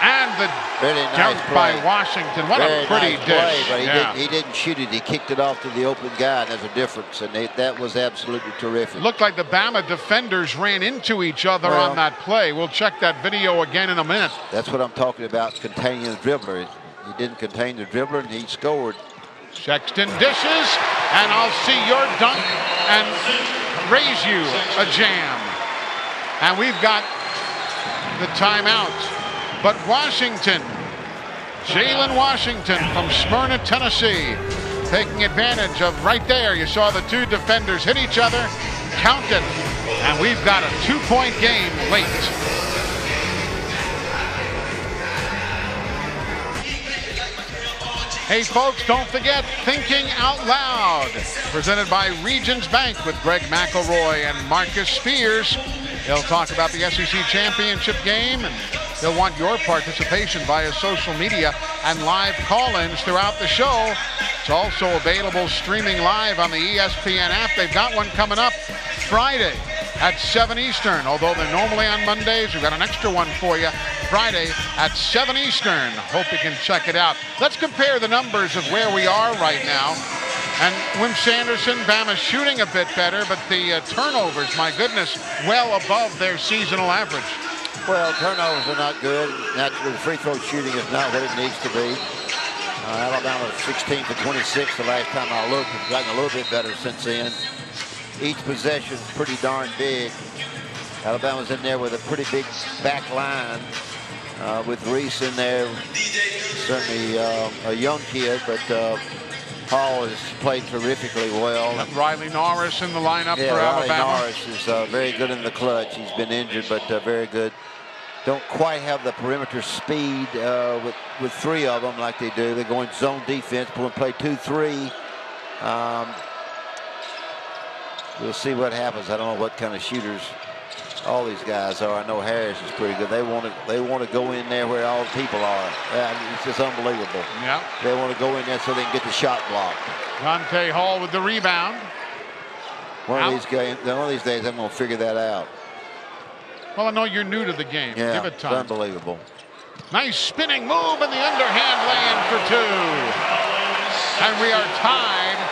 And the really nice dunk play by Washington. What very a pretty nice dish. Play, but he didn't shoot it. He kicked it off to the open guy, and there's a difference. And that was absolutely terrific. It looked like the Bama defenders ran into each other on that play. We'll check that video again in a minute. That's what I'm talking about, containing the dribbler. He didn't contain the dribbler, and he scored. Sexton dishes, and I'll see your dunk and raise you a jam. And we've got the timeout. But Washington, Jalen Washington from Smyrna, Tennessee, taking advantage of right there. You saw the two defenders hit each other, count it, and we've got a 2-point game late. Hey folks, don't forget Thinking Out Loud, presented by Regions Bank with Greg McElroy and Marcus Spears. They'll talk about the SEC championship game, and they'll want your participation via social media and live call-ins throughout the show. It's also available streaming live on the ESPN app. They've got one coming up Friday at 7 Eastern. Although they're normally on Mondays, we've got an extra one for you Friday at 7 Eastern. Hope you can check it out. Let's compare the numbers of where we are right now. And Wimp Sanderson, Bama's shooting a bit better, but the turnovers, my goodness, well above their seasonal average. Well, turnovers are not good. Naturally, the free throw shooting is not what it needs to be. Alabama was 16 for 26 the last time I looked. It's gotten a little bit better since then. Each possession is pretty darn big. Alabama's in there with a pretty big back line with Reese in there. Certainly a young kid, but Hall has played terrifically well. And Riley Norris in the lineup for Riley Alabama. Norris is very good in the clutch. He's been injured, but very good. Don't quite have the perimeter speed with 3 of them like they do. They're going zone defense, play 2-3. We'll see what happens. I don't know what kind of shooters all these guys are. I know Harris is pretty good. They want to go in there where all the people are. It's just unbelievable. Yeah. They want to go in there so they can get the shot blocked. Dante Hall with the rebound. One of these days, I'm going to figure that out. Well, I know you're new to the game. Yeah, Give it time. Unbelievable. Nice spinning move and the underhand lay-in for 2. And we are tied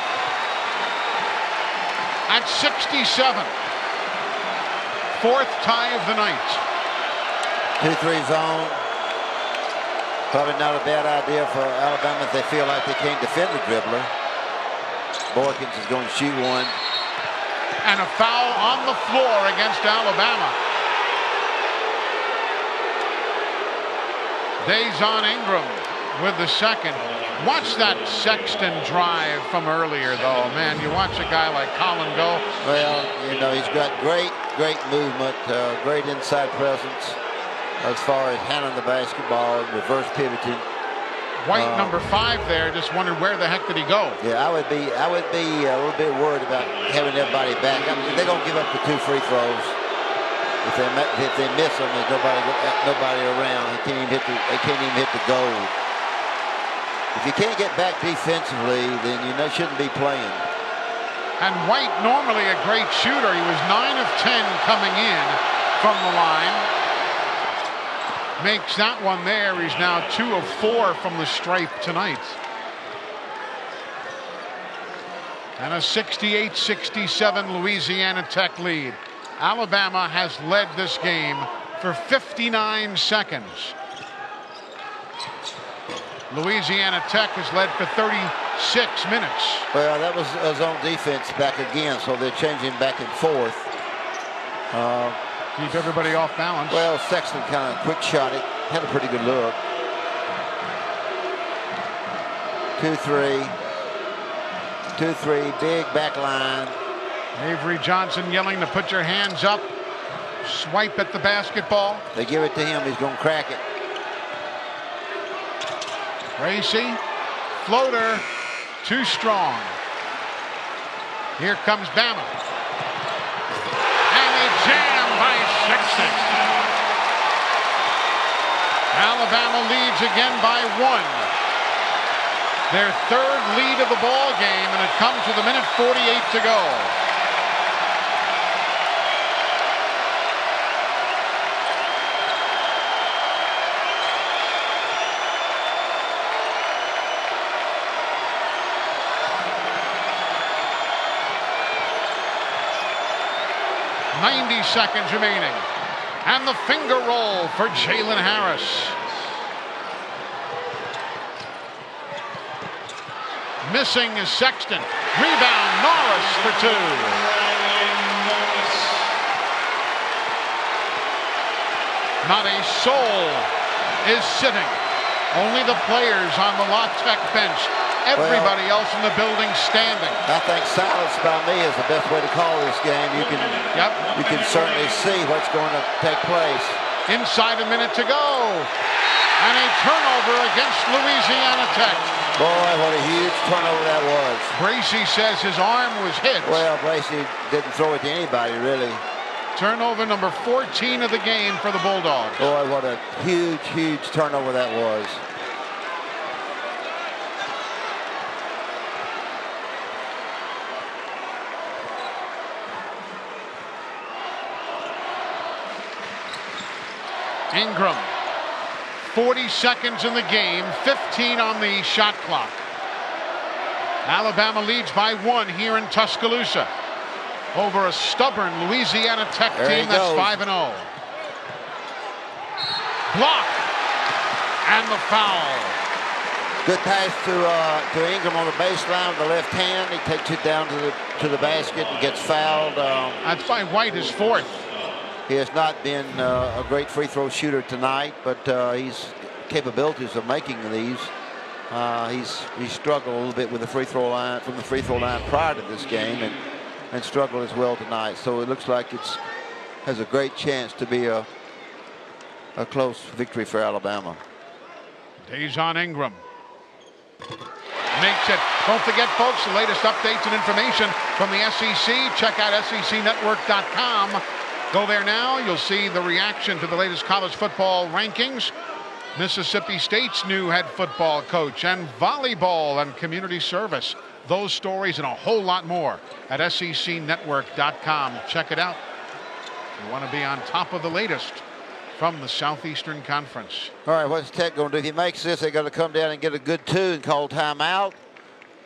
at 67. Fourth tie of the night. 2-3 zone. Probably not a bad idea for Alabama if they feel like they can't defend the dribbler. Boykins is going to shoot one. And a foul on the floor against Alabama. Dejon Ingram with the second. Watch that Sexton drive from earlier, though. Man, you watch a guy like Colin go. Well, you know, he's got great movement, great inside presence as far as handling the basketball, reverse pivoting. White, number 5 there, just wondered where the heck did he go? Yeah, I would be a little bit worried about having everybody back. I mean, they're going to give up the 2 free throws. If they miss them, there's nobody around. They can't even hit the goal. If you can't get back defensively, then you shouldn't be playing. And White, normally a great shooter. He was 9 of 10 coming in from the line. Makes that one there. He's now 2 of 4 from the stripe tonight. And a 68-67 Louisiana Tech lead. Alabama has led this game for 59 seconds. Louisiana Tech has led for 36 minutes. Well, that was a zone defense back again, so they're changing back and forth. Keep everybody off balance. Well, Sexton kind of quick shot it. Had a pretty good look. 2-3. 2-3, big back line. Avery Johnson yelling to put your hands up. Swipe at the basketball. They give it to him, he's going to crack it. Gracie, floater, too strong. Here comes Bama. And they jam by Sexton. Alabama leads again by 1. Their 3rd lead of the ball game, and it comes with 1:48 to go. .90 seconds remaining. And the finger roll for Jalen Harris. Missing is Sexton. Rebound, Norris for 2. Not a soul is sitting. Only the players on the La Tech bench. Everybody else in the building standing. I think silence by me is the best way to call this game. You can certainly see what's going to take place. Inside a minute to go. And a turnover against Louisiana Tech. Boy, what a huge turnover that was. Bracey says his arm was hit. Well, Bracey didn't throw it to anybody, really. Turnover number 14 of the game for the Bulldogs. Boy, what a huge, huge turnover that was. Ingram, 40 seconds in the game, 15 on the shot clock. Alabama leads by 1 here in Tuscaloosa over a stubborn Louisiana Tech team that's 5-0. Block and the foul. Good pass to Ingram on the baseline with the left hand. He takes it down to the basket and gets fouled. That's by White, his 4th. He has not been a great free throw shooter tonight, but he's capabilities of making these. He's struggled a little bit with the free throw line from the free throw line prior to this game, and struggled as well tonight. So it looks like it's has a great chance to be a close victory for Alabama. Dejon Ingram makes it. Don't forget, folks, the latest updates and information from the SEC. Check out SECnetwork.com. Go there now. You'll see the reaction to the latest college football rankings. Mississippi State's new head football coach and volleyball and community service. Those stories and a whole lot more at SECnetwork.com. Check it out. You want to be on top of the latest from the Southeastern Conference. All right, what's Tech going to do? If he makes this, they got to come down and get a good 2 and call timeout,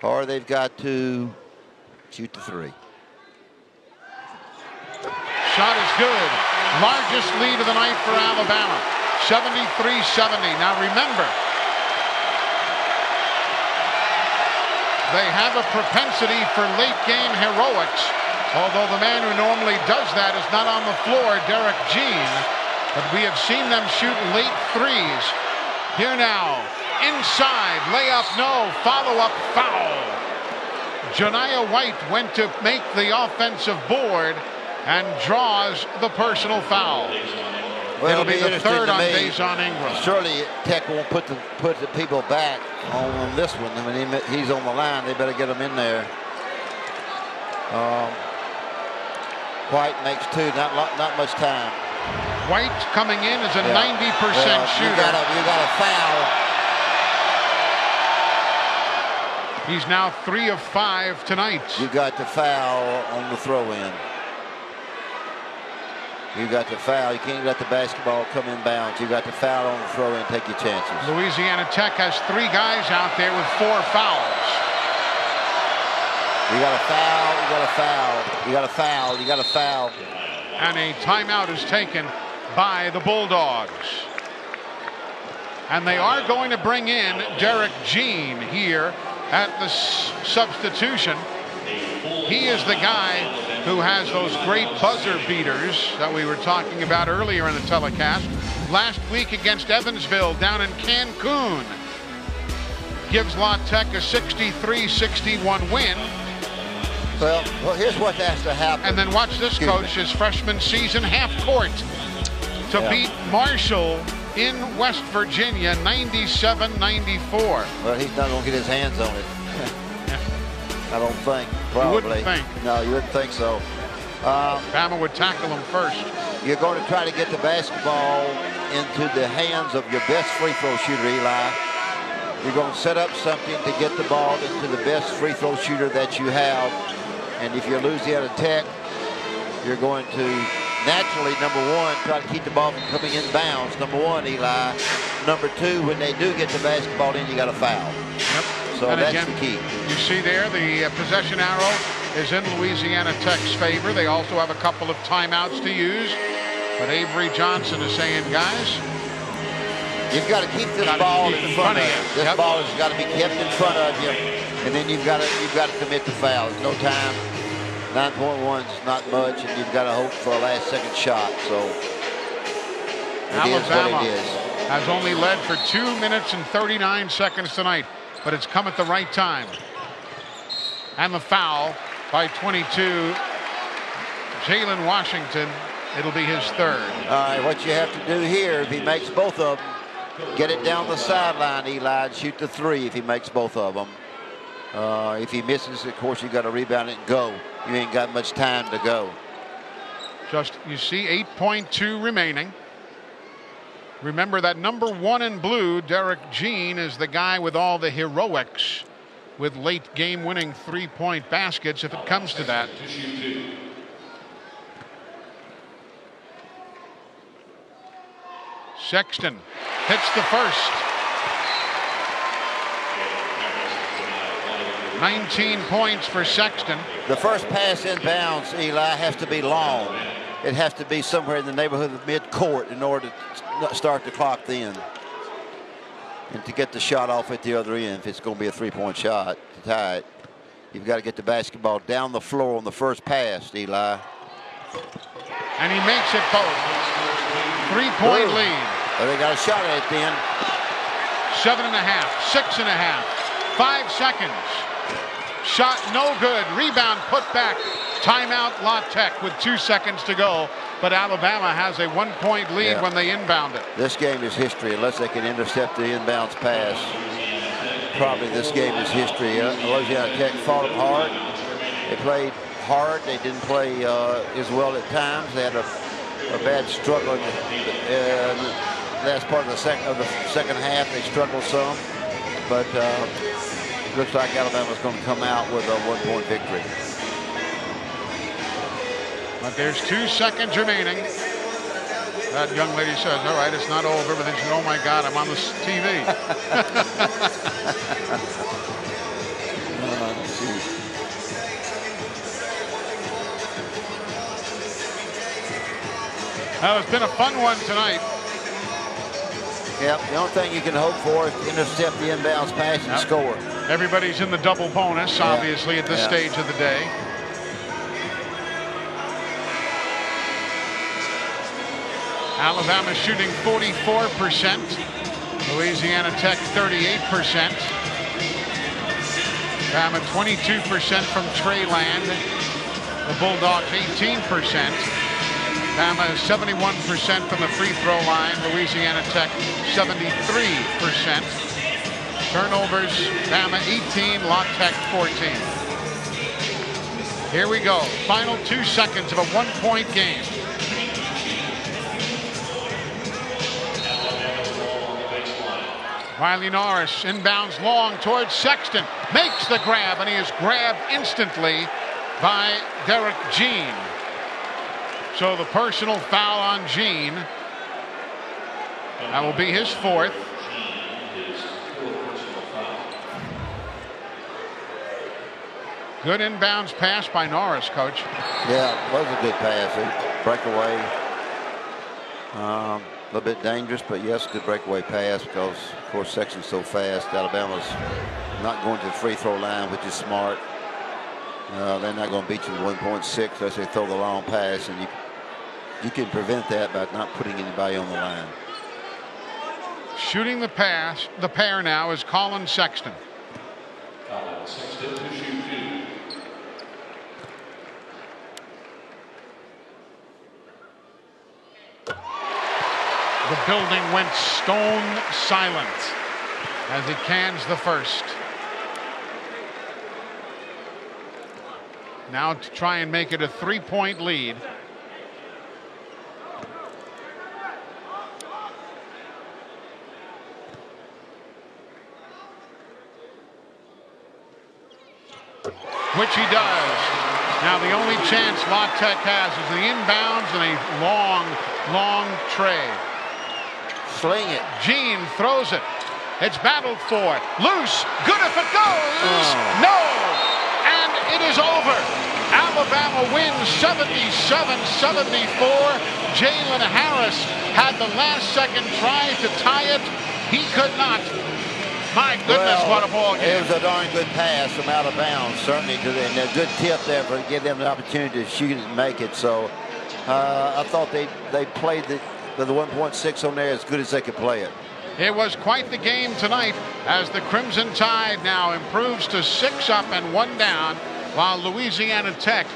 or they've got to shoot the 3. Shot is good. Largest lead of the night for Alabama, 73-70. Now remember, they have a propensity for late game heroics, although the man who normally does that is not on the floor, Derek Jean. But we have seen them shoot late threes. Here now, inside, layup no, follow-up foul. Janiah White went to make the offensive board and draws the personal foul. Well, it'll be the third on Dejon Ingram. Surely Tech won't put the people back on this one. I mean, he's on the line. They better get him in there. White makes 2. Not much time. White coming in as a 90% shooter. You got a foul. He's now 3 of 5 tonight. You got the foul on the throw-in. You got the foul. You can't let the basketball come in bounds. You got the foul on the throw-in. Take your chances. Louisiana Tech has 3 guys out there with 4 fouls. You got a foul. You got a foul. You got a foul. You got a foul. And a timeout is taken by the Bulldogs. And they are going to bring in Derek Jean here at the substitution. He is the guy who has those great buzzer beaters that we were talking about earlier in the telecast. Last week against Evansville down in Cancun. Gives La Tech a 63-61 win. Well, here's what has to happen. And then watch this, Coach, his freshman season half court to beat Marshall in West Virginia, 97-94. Well, he's not going to get his hands on it. I don't think. Probably. You wouldn't think. No, you wouldn't think so. Bama would tackle him first. You're going to try to get the basketball into the hands of your best free throw shooter, Eli. You're going to set up something to get the ball into the best free throw shooter that you have. And if you're Louisiana Tech, you're going to naturally, number 1, try to keep the ball from coming in bounds. Number 1, Eli. Number 2, when they do get the basketball in, you got a foul. Yep. So and that's again, the key. You see there, the possession arrow is in Louisiana Tech's favor. They also have a couple of timeouts to use. But Avery Johnson is saying, guys, you've got to keep this ball in front of you. This ball has got to be kept in front of you, and then you've got to commit the foul. There's no time. 9.1 is not much, and you've got to hope for a last-second shot. So Alabama has only led for 2 minutes and 39 seconds tonight, but it's come at the right time. And the foul by 22, Jalen Washington. It'll be his 3rd. All right, what you have to do here, if he makes both of them, get it down the sideline, Eli, and shoot the 3 if he makes both of them. If he misses, of course, you got to rebound it and go. You ain't got much time to go. Just, you see, 8.2 remaining. Remember that number 1 in blue, Derek Jean, is the guy with all the heroics with late game-winning 3-point baskets if it comes to that. Sexton hits the first. 19 points for Sexton. The first pass in bounds, Eli, has to be long. It has to be somewhere in the neighborhood of mid-court in order to start the clock then. And to get the shot off at the other end, if it's going to be a 3-point shot to tie it, you've got to get the basketball down the floor on the first pass, Eli. And he makes it both. 3-point lead. Well, they got a shot at it then. 7.5, 6.5, 5 seconds. Shot no good. Rebound put back. Timeout La Tech with 2 seconds to go. But Alabama has a 1-point lead when they inbound it. This game is history unless they can intercept the inbounds pass. Probably this game is history. Louisiana Tech fought them hard. They played hard. They didn't play as well at times. They had a bad struggle in the last part of the second half. They struggled some. But looks like Alabama's going to come out with a 1-point victory. But there's 2 seconds remaining. That young lady says, all right, it's not over, but then she said, oh my God, I'm on the TV. Well, it's been a fun one tonight. Yep, the only thing you can hope for is to intercept the inbounds pass and score. Everybody's in the double bonus, obviously, at this stage of the day. Alabama shooting 44%. Louisiana Tech 38%. Bama 22% from Trey Land. The Bulldogs 18%. Bama 71% from the free throw line. Louisiana Tech 73%. Turnovers, Bama 18, La Tech 14. Here we go. Final 2 seconds of a 1-point game. Riley Norris inbounds long towards Sexton. Makes the grab, and he is grabbed instantly by Derek Jean. So the personal foul on Jean. That will be his 4th. Good inbounds pass by Norris, Coach. Yeah, it was a good pass. Breakaway. A little bit dangerous, but yes, good breakaway pass because, of course, Sexton's so fast. Alabama's not going to the free throw line, which is smart. They're not going to beat you with 1.6 unless they throw the long pass, and you can prevent that by not putting anybody on the line. Shooting the pair now is Colin Sexton. The building went stone silent as he cans the first. Now to try and make it a 3-point lead. Which he does. Now the only chance La Tech has is the inbounds and a long tray. Sling it. Jean throws it. It's battled for. Loose. Good if it goes. No. And it is over. Alabama wins 77-74. Jalen Harris had the last-second try to tie it. He could not. My goodness, what a ball game. It was a darn good pass from out of bounds, certainly, and a good tip there for give them the opportunity to shoot it and make it. So I thought they played the 1.6 on there as good as they could play it. It was quite the game tonight as the Crimson Tide now improves to 6 up and 1 down, while Louisiana Tech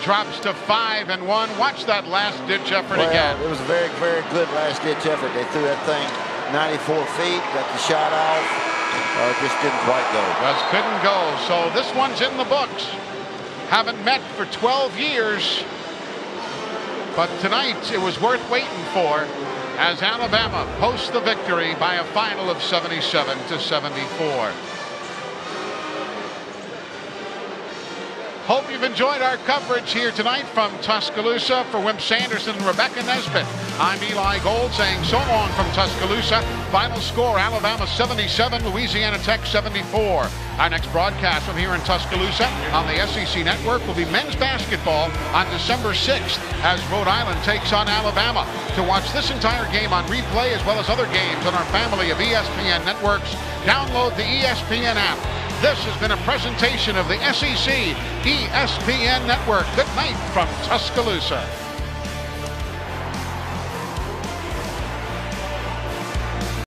drops to 5 and 1. Watch that last-ditch effort again. It was a very, very good last-ditch effort. They threw that thing 94 feet, got the shot off. Just didn't quite go. Just couldn't go. So this one's in the books. Haven't met for 12 years. But tonight it was worth waiting for as Alabama posts the victory by a final of 77-74. Hope you've enjoyed our coverage here tonight from Tuscaloosa. For Wimp Sanderson and Rebecca Nesbitt, I'm Eli Gold saying so long from Tuscaloosa. Final score, Alabama 77, Louisiana Tech 74. Our next broadcast from here in Tuscaloosa on the SEC Network will be men's basketball on December 6th as Rhode Island takes on Alabama. To watch this entire game on replay as well as other games on our family of ESPN networks, download the ESPN app. This has been a presentation of the SEC ESPN Network. Good night from Tuscaloosa.